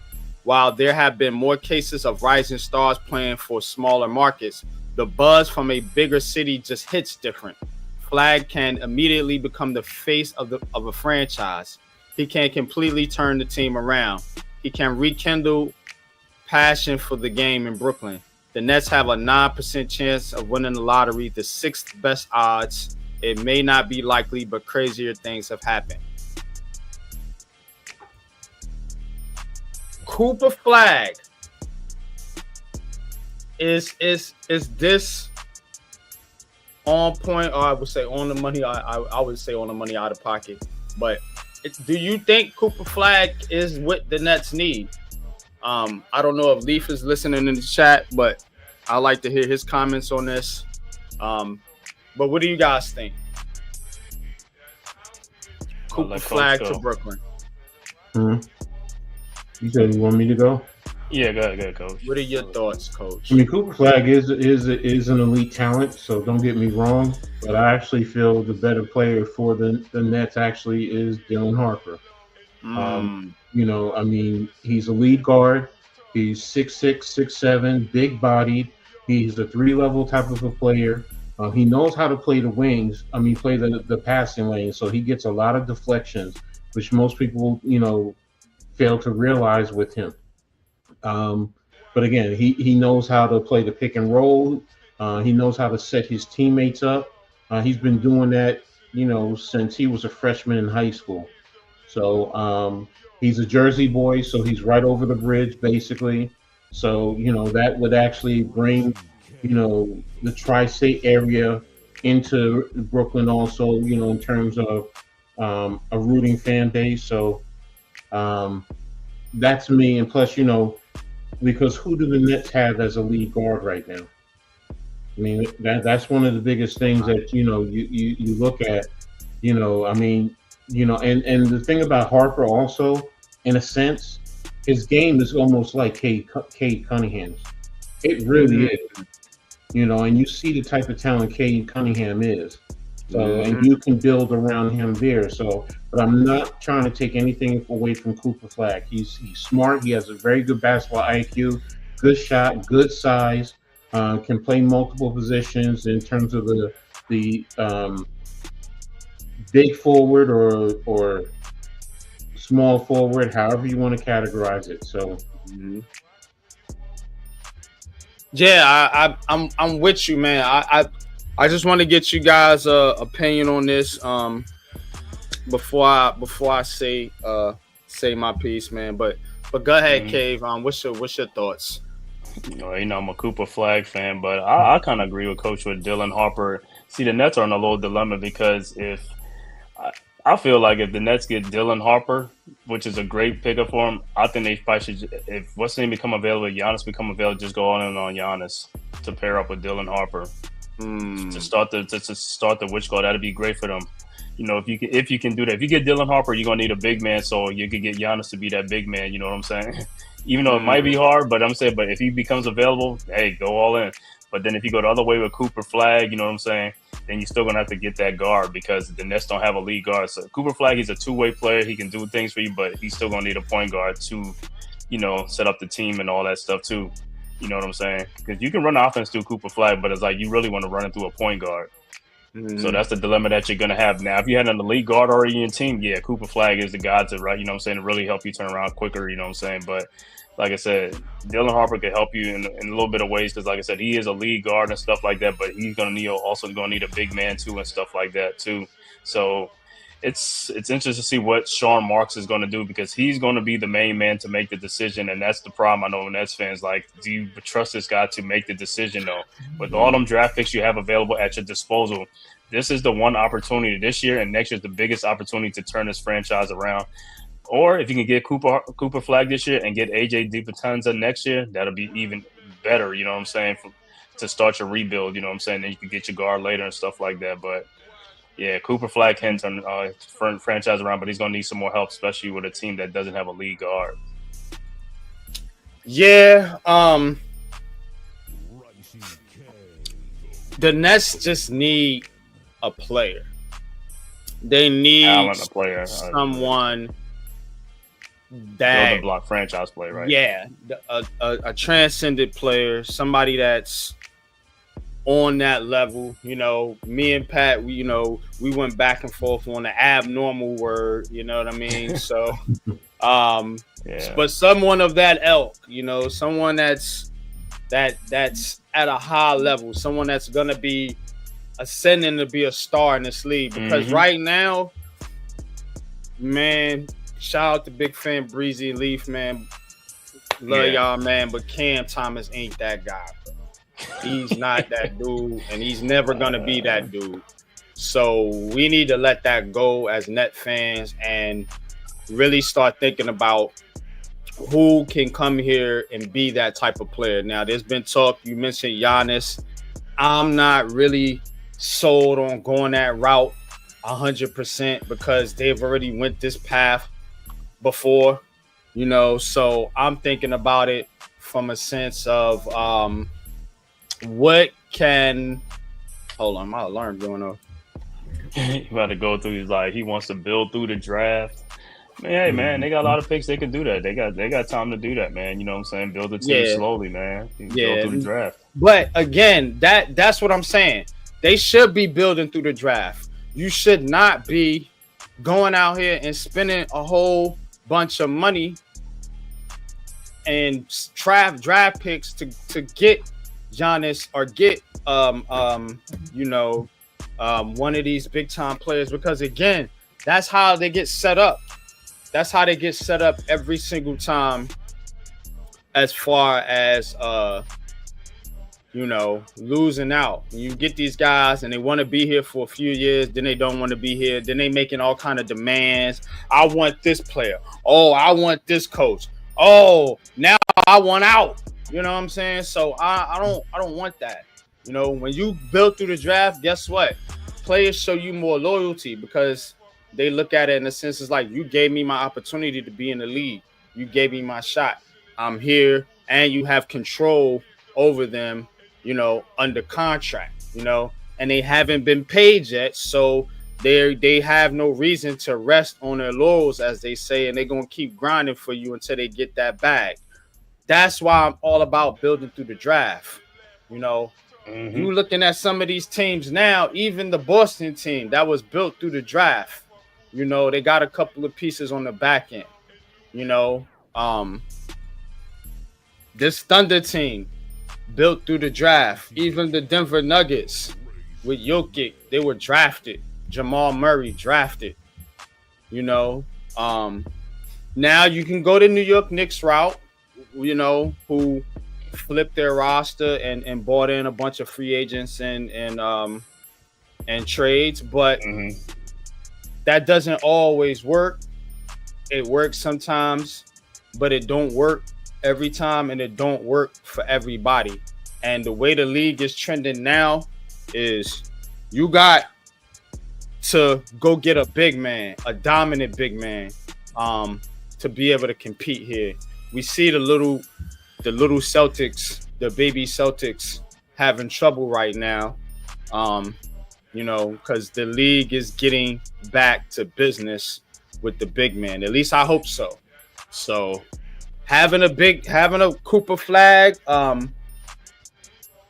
While there have been more cases of rising stars playing for smaller markets, the buzz from a bigger city just hits different. Flag can immediately become the face of a franchise. He can completely turn the team around. He can rekindle passion for the game in Brooklyn. The Nets have a 9% chance of winning the lottery, the sixth best odds. It may not be likely, but crazier things have happened. Cooper Flag. Is this on point, or I would say on the money? I would say on the money, out of pocket. But do you think Cooper Flag is what the Nets need? I don't know if Leaf is listening in the chat, but I like to hear his comments on this. But what do you guys think? Cooper Flag to Brooklyn. You said you want me to go? Yeah, go ahead, Coach. What are your thoughts, Coach? I mean, Cooper Flag is an elite talent, so don't get me wrong. But I actually feel the better player for the Nets actually is Dylan Harper. You know, I mean, he's a lead guard. He's 6'6", 6'7", big-bodied. He's a 3-level type of a player. He knows how to play the wings. I mean, play the passing lane. So he gets a lot of deflections, which most people, you know, fail to realize with him. But again, he knows how to play the pick and roll. He knows how to set his teammates up. He's been doing that, you know, since he was a freshman in high school. So he's a Jersey boy, so he's right over the bridge, basically. So, you know, that would actually bring, you know, the tri-state area into Brooklyn also, you know, in terms of a rooting fan base. So that's me. And plus, you know, because who do the Nets have as a lead guard right now? I mean, that's one of the biggest things that, you know, you look at, you know, I mean, you know, and the thing about Harper also, in a sense, his game is almost like Cade Cunningham's. It really is, you know, and you see the type of talent Cade Cunningham is. So, and you can build around him there. So, but I'm not trying to take anything away from Cooper Flag. He's smart. He has a very good basketball IQ, good shot, good size, can play multiple positions in terms of the big forward or small forward, however you want to categorize it. So, yeah, I'm with you, man. I just want to get you guys' opinion on this before I say my piece, man. But go ahead, Cave. What's your thoughts? You know, I'm a Cooper Flag fan, but I kind of agree with Coach with Dylan Harper. See, the Nets are in a little dilemma because I feel like if the Nets get Dylan Harper, which is a great pickup for him, I think they probably should. If what's name become available, Giannis become available, just go on Giannis to pair up with Dylan Harper. To start the witch guard, that'd be great for them. You know, if you can do that, if you get Dylan Harper, you're gonna need a big man, so you could get Giannis to be that big man. You know what I'm saying? Even though it might be hard, but I'm saying, but if he becomes available, hey, go all in. But then if you go the other way with Cooper Flag, you know what I'm saying, then you're still gonna have to get that guard because the Nets don't have a lead guard. So Cooper Flag, he's a two-way player. He can do things for you, but he's still gonna need a point guard to, you know, set up the team and all that stuff too. You know what I'm saying? Because you can run offense through Cooper Flag, but it's like you really want to run it through a point guard. So that's the dilemma that you're going to have. Now, if you had an elite guard already in your team, yeah, Cooper Flag is the guy to, right, you know what I'm saying, to really help you turn around quicker, you know what I'm saying? But like I said, Dylan Harper could help you in a little bit of ways because, like I said, he is a lead guard and stuff like that, but he's going to also need a big man too and stuff like that too. So it's interesting to see what Sean Marks is going to do because he's going to be the main man to make the decision, and that's the problem. I know Nets fans like, do you trust this guy to make the decision though? With all them draft picks you have available at your disposal, this is the one opportunity this year, and next year is the biggest opportunity to turn this franchise around. Or if you can get Cooper Flag this year and get AJ DiPatenza next year, that'll be even better. You know what I'm saying? To start your rebuild. You know what I'm saying? Then you can get your guard later and stuff like that, but. Yeah, Cooper Flag can turn franchise around, but he's going to need some more help, especially with a team that doesn't have a lead guard. Yeah, the Nets just need a player. They need someone that building block franchise play, right? Yeah, a transcendent player, somebody that's on that level. You know, me and Pat, we went back and forth on the abnormal word. You know what I mean? So, but someone of that ilk, someone that's at a high level, someone that's gonna be ascending to be a star in this league. Because right now, man, shout out to Big Fan Breezy Leaf, man. Love y'all, man. But Cam Thomas ain't that guy. He's not that dude, and he's never gonna be that dude. So we need to let that go as Net fans and really start thinking about who can come here and be that type of player. Now, there's been talk. You mentioned Giannis. I'm not really sold on going that route 100% because they've already went this path before, So I'm thinking about it from a sense of what can. Hold on, my alarm going off. You about to go through. He's like he wants to build through the draft. Man, hey man, they got a lot of picks. They can do that. They got time to do that, man. You know what I'm saying? Build the team slowly, man. Build through the draft. But again, that's what I'm saying. They should be building through the draft. You should not be going out here and spending a whole bunch of money and draft picks to get Giannis or get one of these big time players, because again, that's how they get set up. That's how they get set up every single time, as far as losing out. You get these guys and they want to be here for a few years, then they don't want to be here, then they making all kind of demands. I want this player. Oh, I want this coach. Oh, now I want out. You know what I'm saying? So I don't want that. When you build through the draft, guess what? Players show you more loyalty because they look at it in a sense, it's like, you gave me my opportunity to be in the league. You gave me my shot. I'm here, and you have control over them, under contract, and they haven't been paid yet. So they have no reason to rest on their laurels, as they say, and they're going to keep grinding for you until they get that bag. That's why I'm all about building through the draft. You looking at some of these teams now, even the Boston team that was built through the draft, they got a couple of pieces on the back end. This Thunder team built through the draft. Even the Denver Nuggets with Jokic, they were drafted. Jamal Murray drafted. Now you can go the New York Knicks route, who flipped their roster and bought in a bunch of free agents and trades, but that doesn't always work. It works sometimes, but it don't work every time, and it don't work for everybody. And the way the league is trending now is you got to go get a big man, a dominant big man, to be able to compete here. We see the little Celtics, the baby Celtics, having trouble right now, because the league is getting back to business with the big man. At least I hope so. So having a Cooper flag, I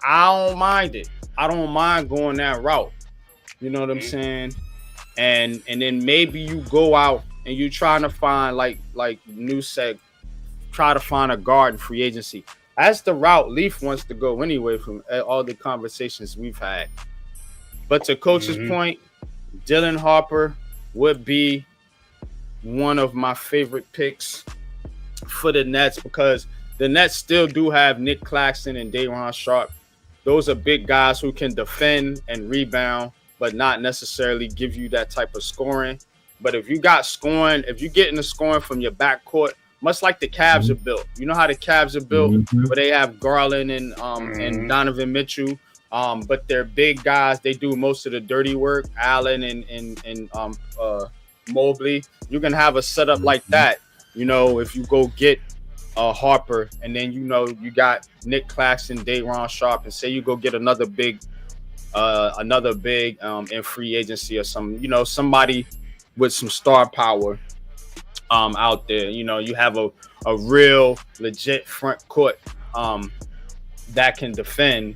don't mind it. I don't mind going that route. You know what I'm saying? And then maybe you go out and you trying to find like Nusek, try to find a guard in free agency. That's the route Leaf wants to go anyway, from all the conversations we've had. But to Coach's point, Dylan Harper would be one of my favorite picks for the Nets, because the Nets still do have Nick Claxton and Day'Ron Sharpe. Those are big guys who can defend and rebound, but not necessarily give you that type of scoring. But if you got scoring, if you're getting the scoring from your backcourt, much like the Cavs are built. You know how the Cavs are built, where they have Garland and Donovan Mitchell, but they're big guys. They do most of the dirty work. Allen and Mobley. You can have a setup like that. If you go get Harper, and then you got Nick Claxton, Day'Ron Sharpe, and say you go get another big in free agency or somebody with some star power. out there. You know, you have a real legit front court that can defend,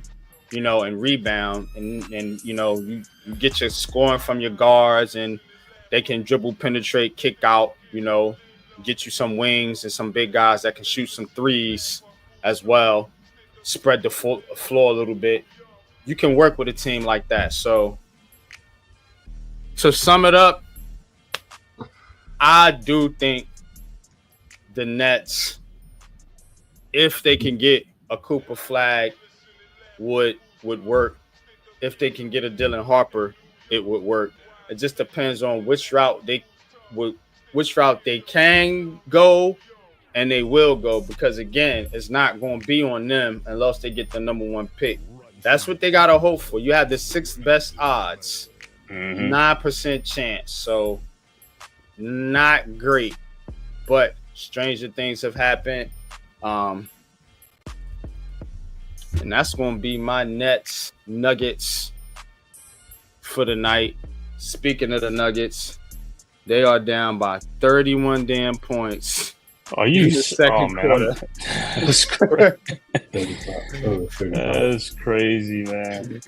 you know, and rebound, and you know, you get your scoring from your guards, and they can dribble, penetrate, kick out, you know, get you some wings and some big guys that can shoot some threes as well, spread the floor a little bit. You can work with a team like that. So to sum it up, I do think the Nets, if they can get a Cooper Flag, would work. If they can get a Dylan Harper, it would work. It just depends on which route they can go and they will go, because again, it's not going to be on them unless they get the number 1 pick. That's what they got to hope for. You have the 6th best odds, 9% chance. So not great, but stranger things have happened. And that's going to be my Nets Nuggets for the night. Speaking of the Nuggets, they are down by 31 damn points. Are you in the second quarter? That's crazy. That's crazy, man.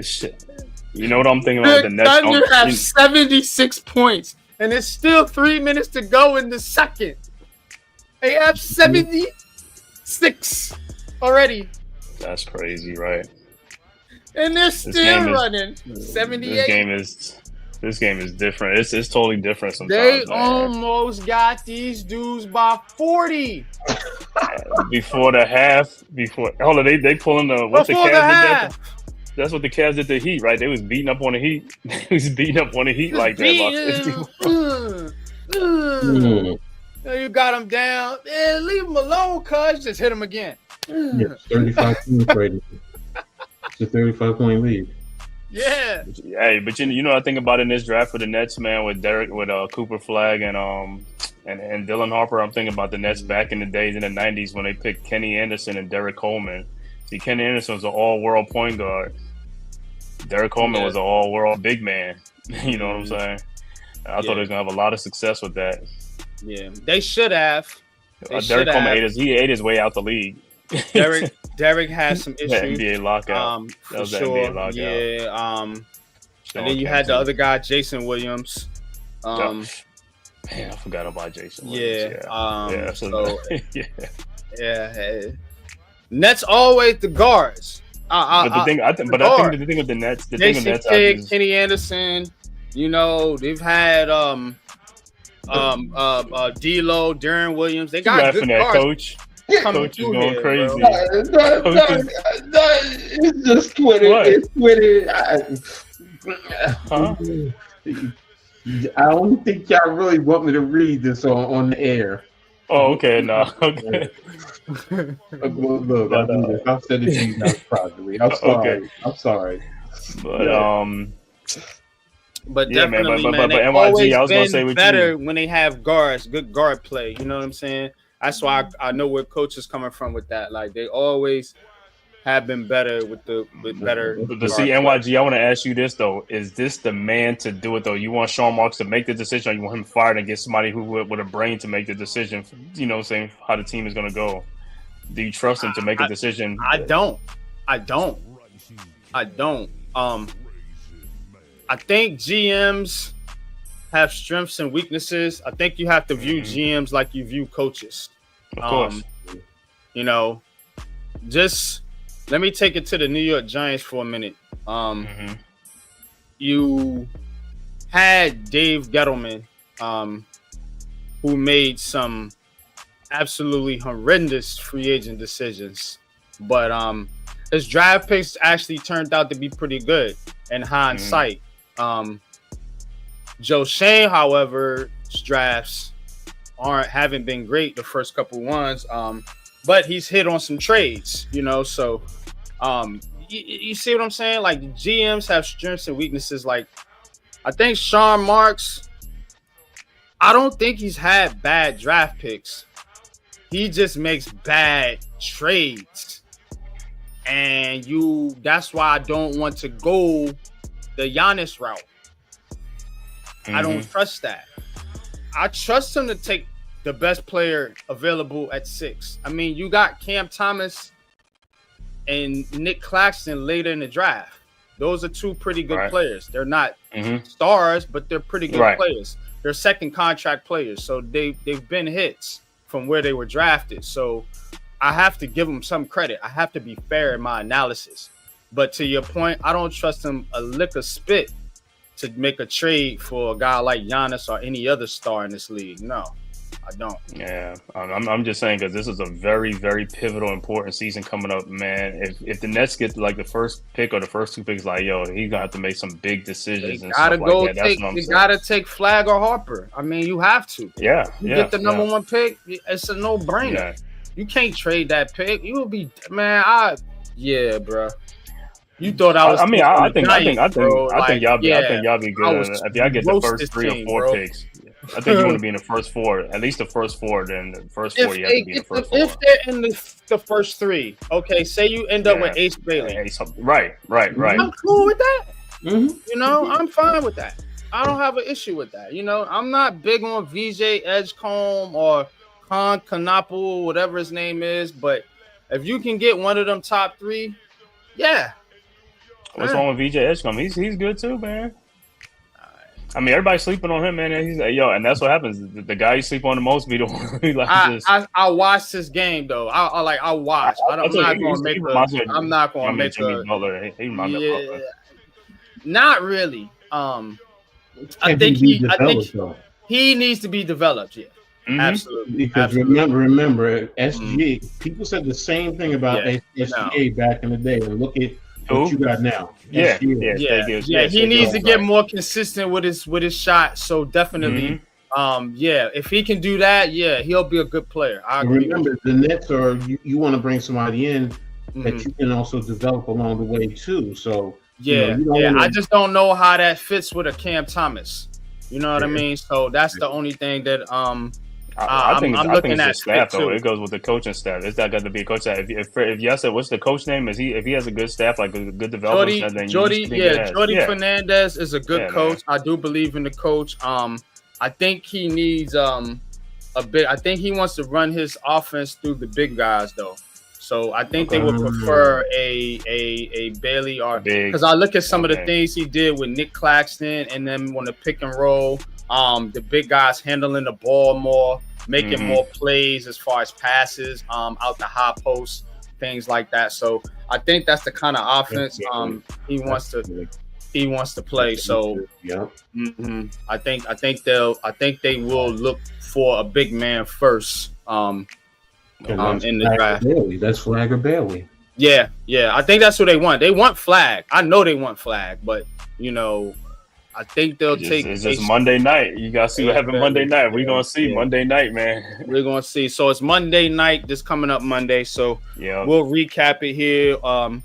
Shit. You know what I'm thinking about? The Nets Thunder have 76 points, and there's still 3 minutes to go in the second. They have 76 already. That's crazy, right? And they're still running 78. This game is different. It's totally different sometimes. They almost got these dudes by 40. Before the half. Hold on, they pulling the what the Cavs did. That's what the Cavs did to the Heat, right? They was beating up on the Heat. Like that. You got them down. Yeah, leave them alone, cuz. Just hit them again. Yeah, 35 points rating. It's a 35-point lead. Yeah. Hey, but you know, I think about in this draft for the Nets, man, with Cooper Flag and Dylan Harper. I'm thinking about the Nets back in the days in the '90s when they picked Kenny Anderson and Derek Coleman. See, Kenny Anderson was an all-world point guard. Derek Coleman was an all-world big man. You know what I'm saying? I thought they was gonna have a lot of success with that. Yeah, they should have. Derek Coleman ate his way out the league. Derek has some issues. NBA lockout. For that was sure. NBA lockout. Yeah. And then you had the other guy, Jason Williams. Man, I forgot about Jason Williams. Nets always the guards. I think the thing with the Nets, Jason Kidd, Kenny Anderson. You know, they've had D'Lo, Darren Williams. They got good guards. Coach. Coach is going crazy. It's just Twitter. What? It's Twitter. I don't think y'all really want me to read this on the air. Oh, okay. No. Okay. Look, I'll do this. I'll send it to you guys privately. I'm sorry. Okay. I'm sorry. But definitely, man, they've always been better when they have guards, good guard play. You know what I'm saying? That's why I know where coach is coming from with that. Like, they always have been better with better. See, NYG, I want to ask you this though: is this the man to do it though? You want Sean Marks to make the decision, or you want him fired and get somebody who with a brain to make the decision? You know, saying how the team is going to go. Do you trust him to make a decision? I don't. I think GMs have strengths and weaknesses. I think you have to view GMs like you view coaches. Of course. You know, just let me take it to the New York Giants for a minute. You had Dave Gettleman, who made some absolutely horrendous free agent decisions, but his draft picks actually turned out to be pretty good in hindsight. Joe Shane, however, drafts haven't been great the first couple ones, but he's hit on some trades, you know. So you see what I'm saying? Like, the GMs have strengths and weaknesses. Like, I think Sean Marks, I don't think he's had bad draft picks. He just makes bad trades, and that's why I don't want to go the Giannis route. I don't trust that. I trust him to take the best player available at 6. I mean, you got Cam Thomas and Nick Claxton later in the draft. Those are two pretty good players. They're not stars, but they're pretty good players. They're second contract players, so they've been hits from where they were drafted. So I have to give them some credit. I have to be fair in my analysis. But to your point, I don't trust him a lick of spit to make a trade for a guy like Giannis or any other star in this league. No, I don't. Yeah, I'm just saying because this is a very, very pivotal, important season coming up, man. If the Nets get like the first pick or the first 2 picks, like he's gonna have to make some big decisions. They gotta go. Like that. They gotta take Flag or Harper. I mean, you have to. Yeah, you get the number 1 pick. It's a no-brainer. Yeah. You can't trade that pick. You will be, man. Bro. You thought I was. I think y'all be good. If y'all get the first 3 or 4 picks, I think you want to be in the first 4, at least the first 4. Then the first 4, you have to be in the first 4. If they're in the first 3, okay. Say you end up with Ace Bailey. Right. I'm cool with that. Mm-hmm. You know, I'm fine with that. I don't have an issue with that. You know, I'm not big on VJ Edgecombe or Khan Kanapu, whatever his name is, but if you can get one of them top 3, yeah. What's wrong with VJ Edgecombe? He's good too, man. I mean, everybody's sleeping on him, man. And that's what happens. The guy you sleep on the most be the one. I watched this game though. I watched. I'm not going to make Jimmy Butler. He reminds me of Butler. Not really. I think he needs to be developed. Yeah. Mm-hmm. Absolutely. Because remember, SGA. People said the same thing about SGA back in the day, and look at what you got now. Yeah. He needs to get more consistent with his shot. So definitely, if he can do that, he'll be a good player. I agree. Remember, the Nets are you want to bring somebody in that you can also develop along the way too. So I just don't know how that fits with a Cam Thomas. You know what I mean? So that's the only thing that I think it's the staff though. It goes with the coaching staff. It's not got to be a coach staff. If y'all said what's the coach name? If he has a good staff, like a good development, then Jordy Fernandez is a good coach. Man. I do believe in the coach. I think he needs a bit. I think he wants to run his offense through the big guys though. So I think they would prefer a Bailey or because I look at some of the things he did with Nick Claxton and then on the pick and roll. The big guys handling the ball more, making more plays as far as passes, out the high post, things like that. So I think that's the kind of offense he wants to play. So I think they will look for a big man first. In the draft. That's Flag or Bailey. Yeah. I think that's what they want. They want Flag. I know they want Flag, but I think they'll take. It's just Monday night. You gotta see what happened Monday night. We're gonna see Monday night, man. We're gonna see. So it's Monday night. This coming up Monday. So we'll recap it here on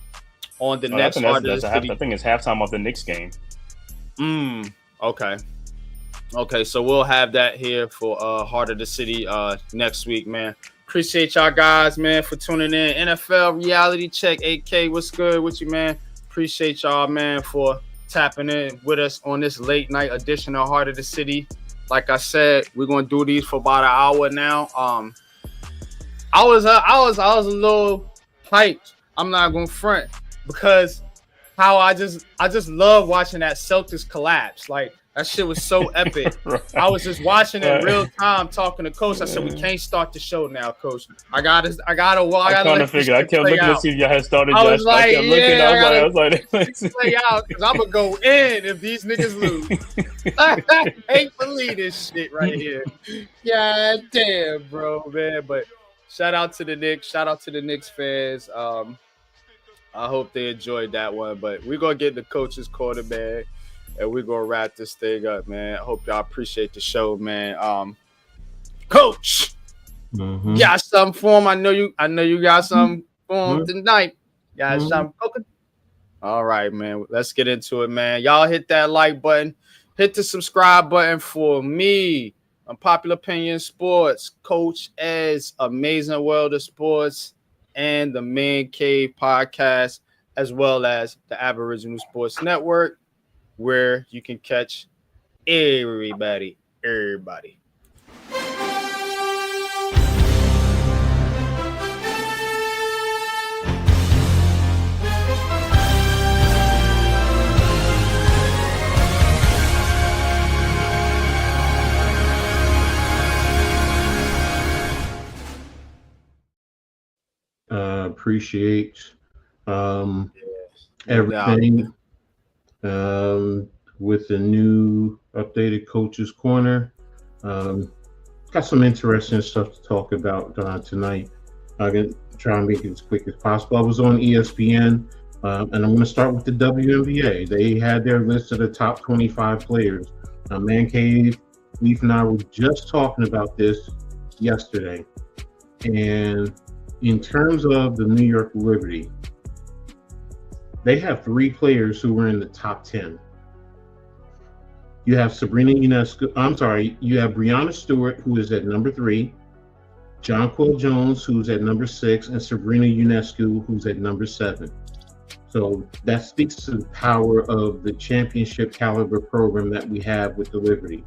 the next. I think it's halftime of the Knicks game. Okay. So we'll have that here for Heart of the City next week, man. Appreciate y'all guys, man, for tuning in. NFL Reality Check. AK, what's good with you, man? Appreciate y'all, man, for tapping in with us on this late night edition of Heart of the City. Like I said, we're gonna do these for about an hour now. I was a little hyped. I'm not gonna front because how I just love watching that Celtics collapse. Like that shit was so epic. I was just watching it in real time, talking to Coach. I said, "We can't start the show now, Coach. I gotta." I kept looking to see if y'all had started. I was like, I was like, play out because I'm gonna go in if these niggas lose. I hate believe this shit right here. God damn, bro, man. But shout out to the Knicks. Shout out to the Knicks fans. I hope they enjoyed that one. But we're gonna get the coach's corner, man. And we're going to wrap this thing up, man. I hope y'all appreciate the show, man. Coach, got something for him. I know you got something for him tonight. Got something cooking? All right, man. Let's get into it, man. Y'all hit that like button. Hit the subscribe button for me. Unpopular Opinion Sports, Coach Ed's Amazing World of Sports, and the Man Cave Podcast, as well as the Aboriginal Sports Network, where you can catch everybody appreciate No everything with the new updated coaches corner. Got some interesting stuff to talk about tonight. I'm going to try and make it as quick as possible. I was on ESPN, and I'm going to start with the WNBA. They had their list of the top 25 players. Man Cave, Leaf and I were just talking about this yesterday. And in terms of the New York Liberty, they have 3 players who were in the top 10. You have you have Breanna Stewart, who is at number 3, Jonquel Jones, who's at number 6, and Sabrina Ionescu, who's at number 7. So that speaks to the power of the championship caliber program that we have with the Liberty.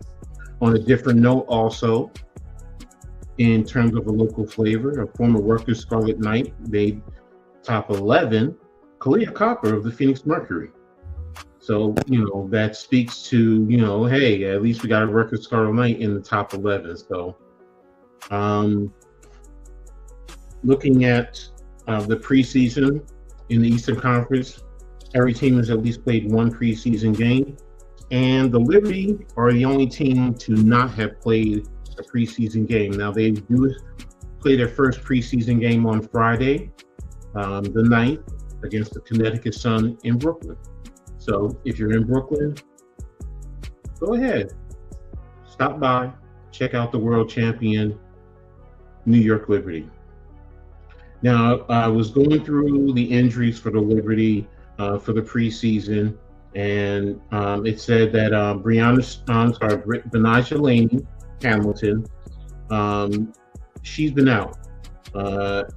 On a different note also, in terms of a local flavor, a former Rutgers Scarlet Knight made top 11, Kalia Copper of the Phoenix Mercury. So, that speaks to, hey, at least we got a Rutgers Scarlet Knight in the top 11. So, looking at the preseason in the Eastern Conference, every team has at least played one preseason game. And the Liberty are the only team to not have played a preseason game. Now, they do play their first preseason game on Friday, the 9th, against the Connecticut Sun in Brooklyn. So if you're in Brooklyn, go ahead, stop by, check out the world champion New York Liberty. Now, I was going through the injuries for the Liberty for the preseason, and it said that Benijah Laney Hamilton, she's been out.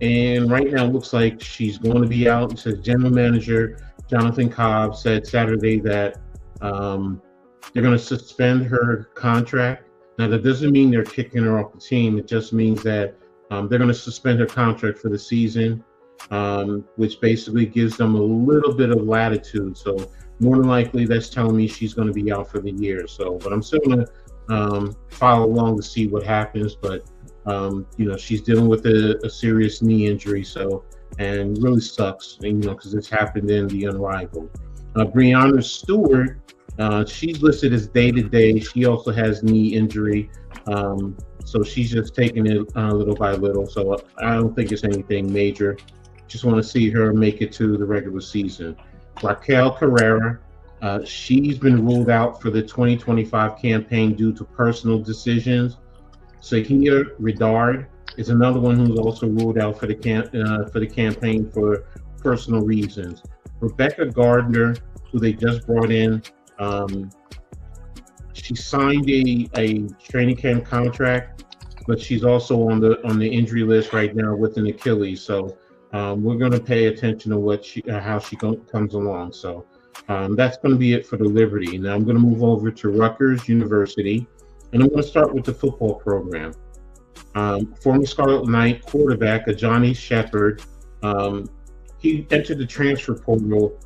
And right now it looks like she's going to be out. It says General Manager Jonathan Cobb said Saturday that they're going to suspend her contract. Now, that doesn't mean they're kicking her off the team. It just means that they're going to suspend her contract for the season, which basically gives them a little bit of latitude. So more than likely, that's telling me she's going to be out for the year. So, but I'm still going to follow along to see what happens. But, she's dealing with a serious knee injury. So, and really sucks, because it's happened in the Unrivaled. Breanna Stewart, she's listed as day-to-day. She also has knee injury. So she's just taking it little by little. So I don't think it's anything major. Just want to see her make it to the regular season. Raquel Carrera, she's been ruled out for the 2025 campaign due to personal decisions. Sahia Redard is another one who's also ruled out for the campaign for personal reasons. Rebecca Gardner, who they just brought in, she signed a training camp contract, but she's also on the injury list right now with an Achilles. So we're going to pay attention to how she comes along. So that's going to be it for the Liberty. Now I'm going to move over to Rutgers University, and I'm going to start with the football program. Former Scarlet Knight quarterback Johnny Shepard, he entered the transfer portal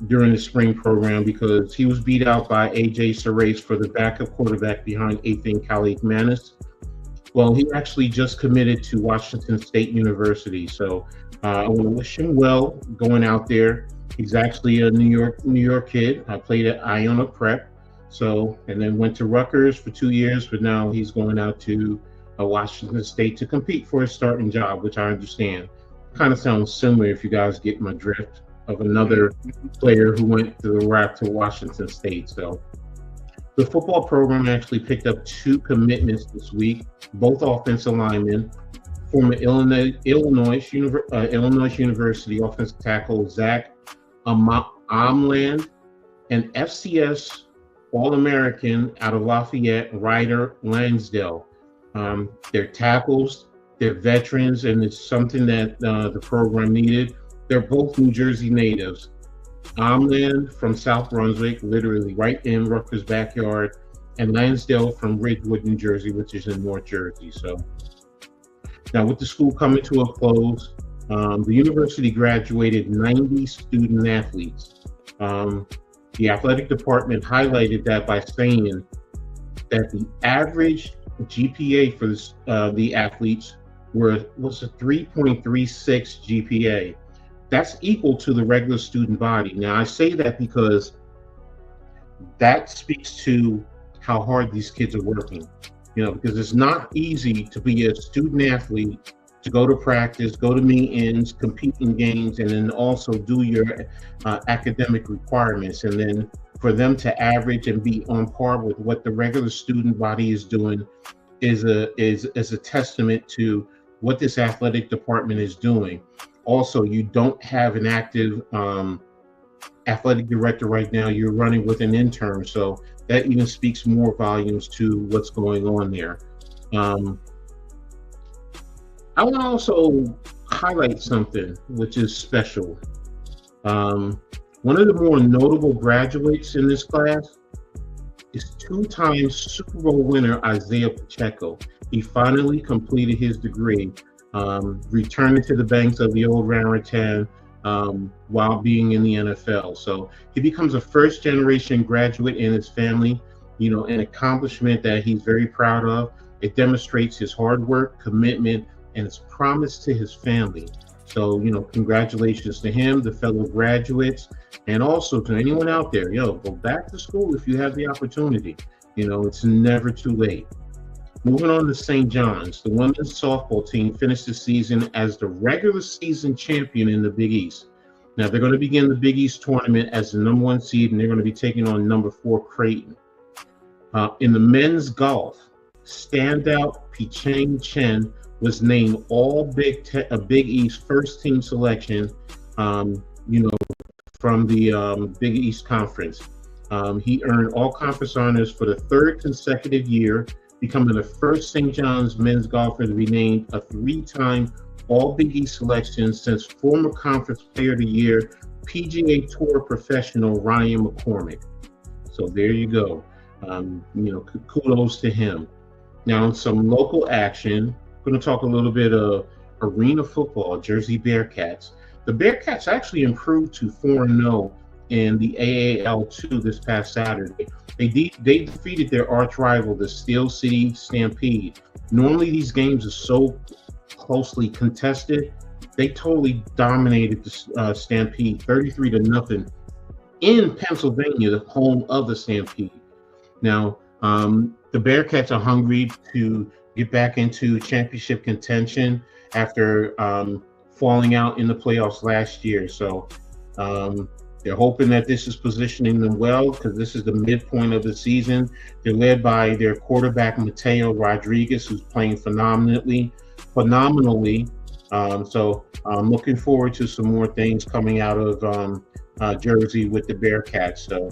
during the spring program because he was beat out by AJ Sarace for the backup quarterback behind Ethan Khalid Manis. Well, he actually just committed to Washington State University, so I want to wish him well going out there. He's actually a New York kid. I played at Iona Prep, and then went to Rutgers for 2 years, but now he's going out to Washington State to compete for his starting job, which I understand. Kind of sounds similar, if you guys get my drift, of another player who went to the route to Washington State. So the football program actually picked up 2 commitments this week, both offensive linemen. Former Illinois University offensive tackle Zach Omland and FCS All-American out of Lafayette, Ryder Lansdale. They're tackles, they're veterans, and it's something that the program needed. They're both New Jersey natives. Omland from South Brunswick, literally right in Rutgers' backyard, and Lansdale from Ridgewood, New Jersey, which is in North Jersey. So now with the school coming to a close, the university graduated 90 student athletes. The athletic department highlighted that by saying that the average GPA for the athletes was a 3.36 GPA. That's equal to the regular student body. Now, I say that because that speaks to how hard these kids are working. Because it's not easy to be a student athlete, to go to practice, go to meetings, compete in games, and then also do your academic requirements. And then for them to average and be on par with what the regular student body is doing is a testament to what this athletic department is doing. Also, you don't have an active athletic director right now. You're running with an intern, so that even speaks more volumes to what's going on there. I want to also highlight something which is special. One of the more notable graduates in this class is two-time Super Bowl winner Isaiah Pacheco. He finally completed his degree, returning to the banks of the old Raritan while being in the NFL. So he becomes a first-generation graduate in his family, an accomplishment that he's very proud of. It demonstrates his hard work, commitment, and his promise to his family. So, congratulations to him, the fellow graduates, and also to anyone out there, go back to school if you have the opportunity. It's never too late. Moving on to St. John's, the women's softball team finished the season as the regular season champion in the Big East. Now, they're going to begin the Big East tournament as the number 1 seed, and they're going to be taking on number 4 Creighton. In the men's golf, standout Pichang Chen was named all Big East first team selection, from the Big East Conference. He earned all conference honors for the 3rd consecutive year, becoming the first St. John's men's golfer to be named a 3-time all Big East selection since former conference player of the year, PGA Tour professional Ryan McCormick. So there you go. Kudos to him. Now, in some local action, I'm going to talk a little bit of arena football, Jersey Bearcats. The Bearcats actually improved to 4-0 in the AAL2 this past Saturday. They defeated their arch rival, the Steel City Stampede. Normally, these games are so closely contested. They totally dominated the Stampede, 33-0 in Pennsylvania, the home of the Stampede. Now, the Bearcats are hungry to get back into championship contention after falling out in the playoffs last year. So they're hoping that this is positioning them well, because this is the midpoint of the season. They're led by their quarterback, Mateo Rodriguez, who's playing phenomenally. So I'm looking forward to some more things coming out of Jersey with the Bearcats. So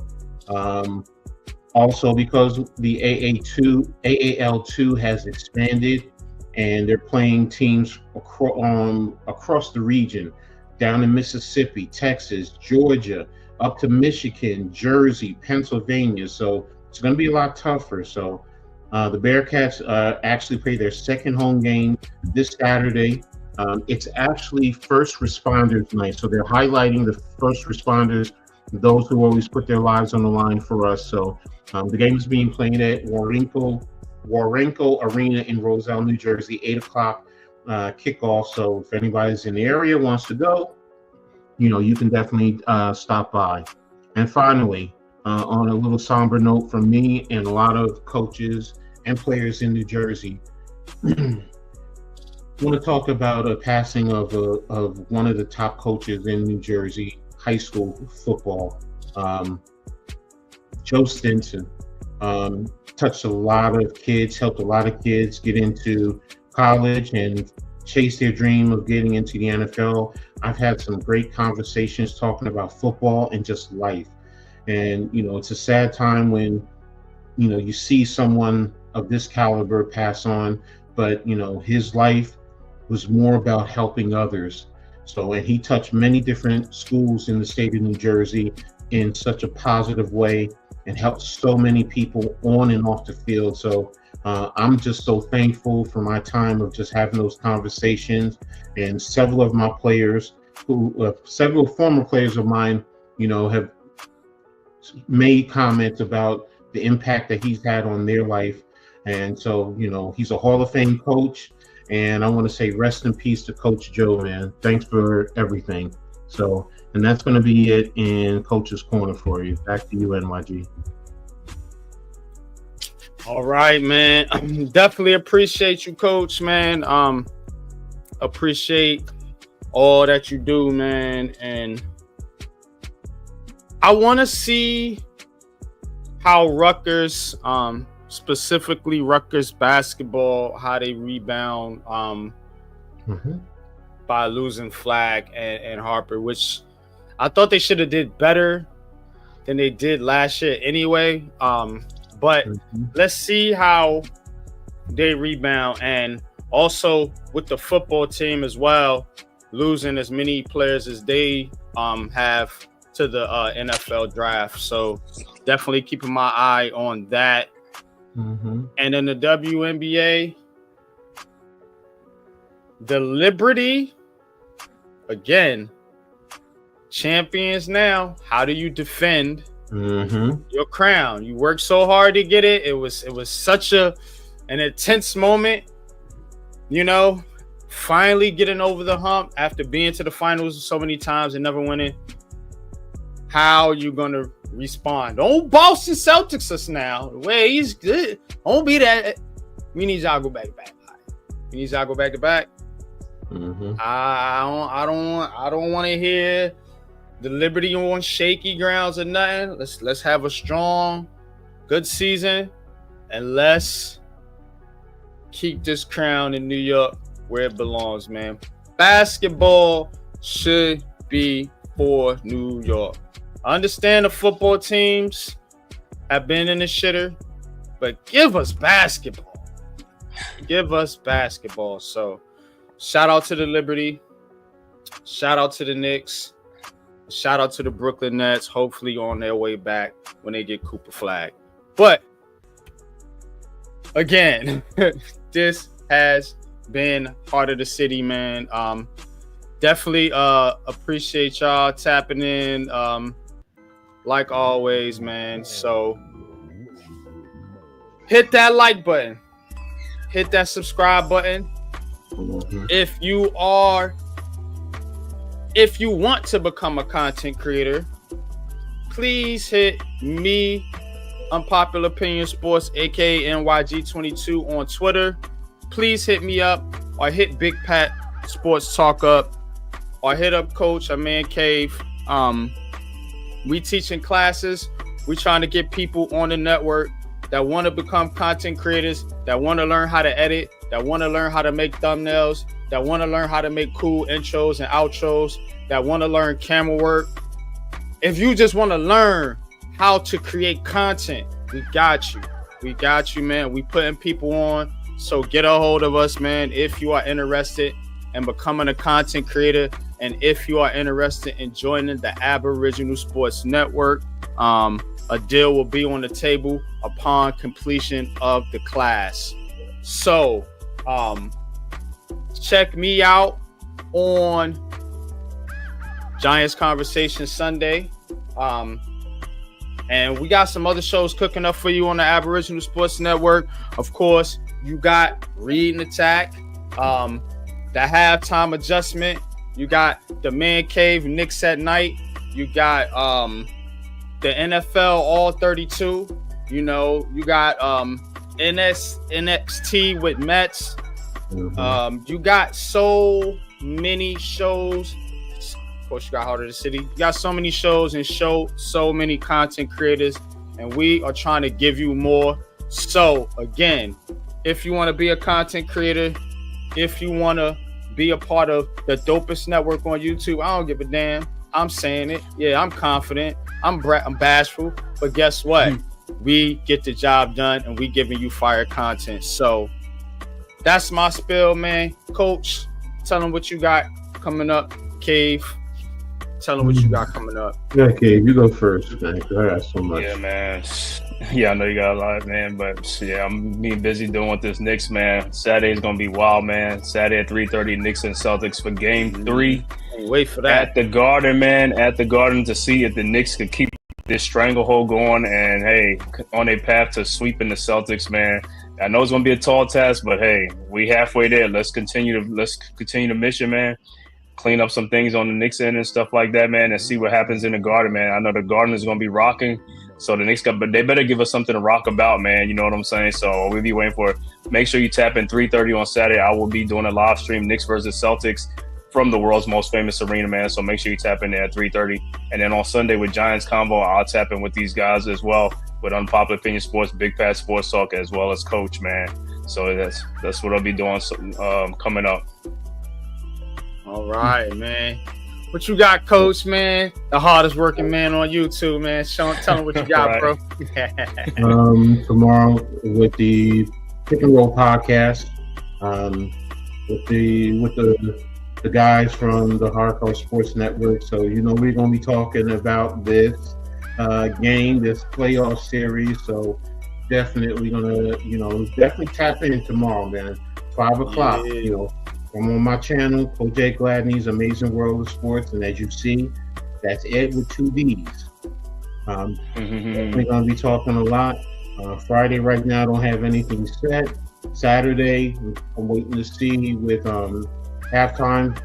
also, because the AAL2 has expanded, and they're playing teams across the region, down in Mississippi, Texas, Georgia, up to Michigan, Jersey, Pennsylvania. So it's going to be a lot tougher. So the Bearcats actually play their second home game this Saturday. It's actually first responders night. So they're highlighting the first responders, those who always put their lives on the line for us. So the game is being played at Warenko Arena in Roselle, New Jersey, 8 o'clock kickoff. So if anybody's in the area wants to go, you can definitely stop by. And finally, on a little somber note from me and a lot of coaches and players in New Jersey, I want to talk about a passing of one of the top coaches in New Jersey high school football. Joe Stinson touched a lot of kids, helped a lot of kids get into college and chase their dream of getting into the NFL. I've had some great conversations talking about football and just life. And, it's a sad time when, you see someone of this caliber pass on, but, his life was more about helping others. So, and he touched many different schools in the state of New Jersey in such a positive way and helped so many people on and off the field. So I'm just so thankful for my time of just having those conversations. And several of my players, several former players of mine, have made comments about the impact that he's had on their life. And so, he's a Hall of Fame coach, And I want to say rest in peace to Coach Joe, man. Thanks for everything. So, and that's going to be it in Coach's Corner for you. Back to you, NYG. All right, man. Definitely appreciate you, Coach, man. Appreciate all that you do, man. And I want to see how Rutgers, specifically Rutgers basketball, how they rebound by losing Flag and Harper, which I thought they should have did better than they did last year anyway. But let's see how they rebound. And also with the football team as well, losing as many players as they have to the NFL draft. So definitely keeping my eye on that. And in the WNBA, the Liberty, again, champions now. How do you defend your crown? You worked so hard to get it. It was such an intense moment, you know, finally getting over the hump after being to the finals so many times and never winning. How are you going to respond? Don't Boston Celtics us now. The way he's good. Don't be that. We need y'all to go back to back. We need y'all to go back to back. I don't want to hear the Liberty on shaky grounds or nothing. Let's have a strong, good season, and let's keep this crown in New York where it belongs, man. Basketball should be for New York. I understand the football teams have been in the shitter, but give us basketball. Give us basketball. So shout out to the Liberty. Shout out to the Knicks. Shout out to the Brooklyn Nets. Hopefully on their way back when they get Cooper Flag. But again, this has been Heart of the City, man. Definitely appreciate y'all tapping in. Like always, man. So hit that like button. Hit that subscribe button. If you want to become a content creator, please hit me, Unpopular Opinion Sports, aka NYG22 on Twitter. Please hit me up or hit Big Pat Sports Talk up or hit up Coach or Man Cave. We teaching classes. We trying to get people on the network that want to become content creators, that want to learn how to edit, that want to learn how to make thumbnails, that want to learn how to make cool intros and outros, that want to learn camera work. If you just want to learn how to create content, we got you. We got you, man. We putting people on. So get a hold of us, man, if you are interested in becoming a content creator. And if you are interested in joining the Aboriginal Sports Network, a deal will be on the table upon completion of the class. So check me out on Giants Conversation Sunday. And we got some other shows cooking up for you on the Aboriginal Sports Network. Of course, you got Read and Attack, the Halftime Adjustment. You got the Man Cave, Knicks at Night. You got the NFL All 32. You know, you got NXT with Mets. You got so many shows. Of course, you got Heart of the City. You got so many shows and so many content creators, and we are trying to give you more. So again, if you want to be a content creator, if you want to be a part of the dopest network on YouTube, I don't give a damn. I'm saying it. Yeah, I'm confident. I'm bashful. But guess what? We get the job done, and we giving you fire content. So that's my spill, man. Coach, tell them what you got coming up. Cave, tell them what you got coming up. Yeah, Cave, you go first, man. I got so much. Yeah, man. Yeah, I know you got a lot, man. But yeah, I'm being busy doing with this Knicks, man. Saturday's gonna be wild, man. Saturday at 3:30, Knicks and Celtics for Game 3. Wait for that at the Garden, man. At the Garden to see if the Knicks could keep this stranglehold going, and hey, on a path to sweeping the Celtics, man. I know it's gonna be a tall task, but hey, we halfway there. Let's continue the mission, man. Clean up some things on the Knicks end and stuff like that, man, and see what happens in the Garden, man. I know the Garden is gonna be rocking, so the Knicks but they better give us something to rock about, man. You know what I'm saying? So we'll be waiting for it. Make sure you tap in 3:30 on Saturday. I will be doing a live stream, Knicks versus Celtics, from the world's most famous arena, man. So make sure you tap in there at 3:30. And then on Sunday with Giants Combo, I'll tap in with these guys as well with Unpopular Opinion Sports, Big Pat Sports Talk, as well as Coach, man. So that's what I'll be doing coming up. All right, man. What you got, Coach, man? The hardest working man on YouTube, man. Tell him what you got, bro. Tomorrow with the Pick and Roll podcast, with the guys from the Hardcore Sports Network. So we're gonna be talking about this game, this playoff series. So definitely gonna definitely tap in tomorrow, man. 5:00. Yeah. I'm on my channel, Coach Jay Gladney's Amazing World of Sports, and as you see, that's Ed with 2 D's. We're going to be talking a lot. Friday right now, I don't have anything set. Saturday, I'm waiting to see with halftime.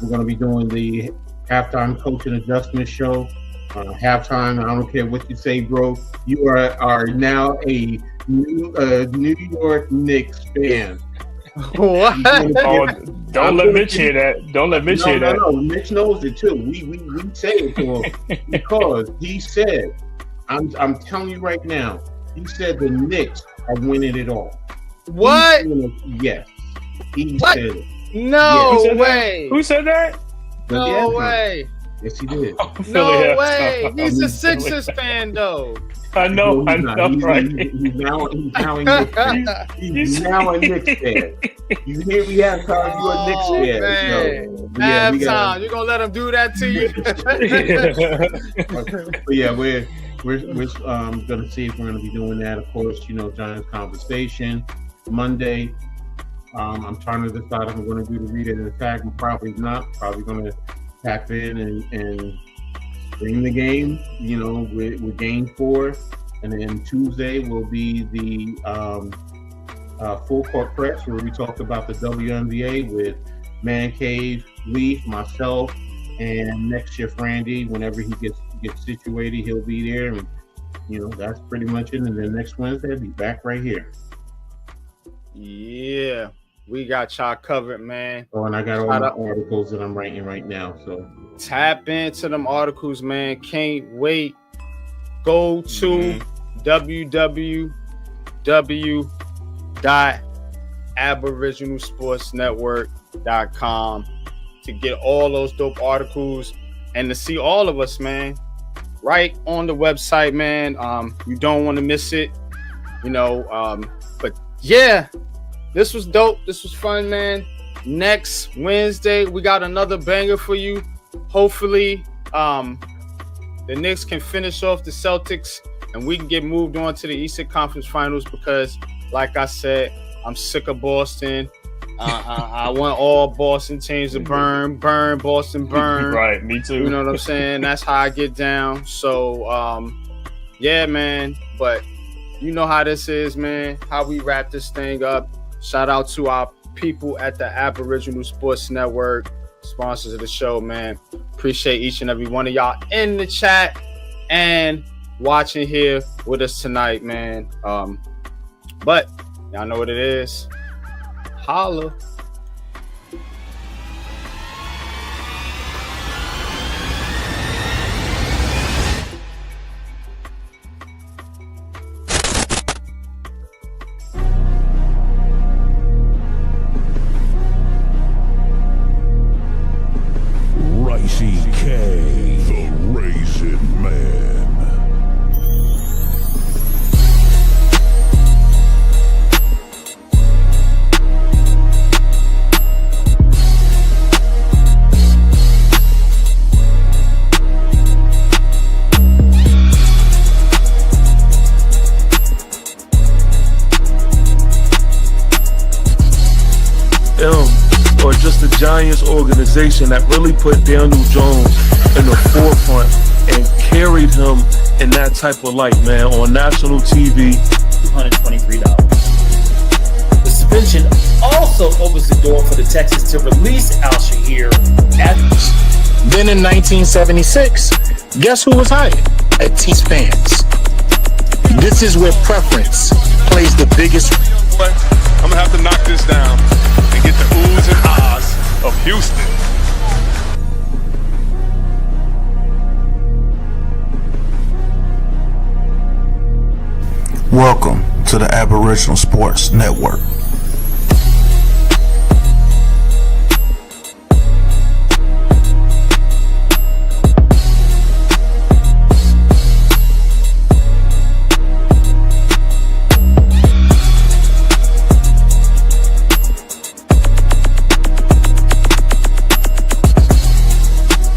We're going to be doing the halftime coaching adjustment show. Halftime, I don't care what you say, bro. You are now a New York Knicks fan. What? Don't let Mitch hear that. Don't let Mitch hear that. No, Mitch knows it too. We say it to him because he said, I'm telling you right now, he said the Knicks are winning it all. What? Yes. He what? said it. No yes. way. Who said that? No way. Yes, he did. No way. He's a Sixers fan, though. I know, right? He's now a Knicks fan. You hear me have time, you're a Knicks fan. Man. Time. You're going to let him do that to you? But yeah, we're going to see if we're going to be doing that. Of course, Giants Conversation. Monday, I'm trying to decide if I'm going to do the Read It and Attack. I'm probably not. Probably going to tap in and bring the game, with game 4. And then Tuesday will be the full court press where we talk about the WNBA with Man Cave, Leaf, myself, and next shift Randy. Whenever he gets situated, he'll be there. And, that's pretty much it. And then next Wednesday, I'll be back right here. Yeah. We got y'all covered, man. Oh, and I got all my articles that I'm writing right now. So tap into them articles, man. Can't wait. Go to www.aboriginalsportsnetwork.com to get all those dope articles and to see all of us, man. Right on the website, man. You don't want to miss it, but yeah. This was dope. This was fun, man. Next Wednesday, we got another banger for you. Hopefully, the Knicks can finish off the Celtics and we can get moved on to the Eastern Conference Finals because, like I said, I'm sick of Boston. I want all Boston teams to burn, Boston, burn. Right, me too. You know what I'm saying? That's how I get down. So, yeah, man. But you know how this is, man. How we wrap this thing up. Shout out to our people at the Aboriginal Sports Network, sponsors of the show, man. Appreciate each and every one of y'all in the chat and watching here with us tonight, man. But y'all know what it is. Holla. The Raisin Man. Or just a Giants organization that really put Daniel Jones in the forefront and carried him in that type of light, man, on national TV. $223. The suspension also opens the door for the Texans to release Al-Shahir. Then in 1976, guess who was hired? Tatis fans. This is where preference plays the biggest. But I'm gonna have to knock this down and get the oohs and ahs of Houston. Welcome to the Aboriginal Sports Network.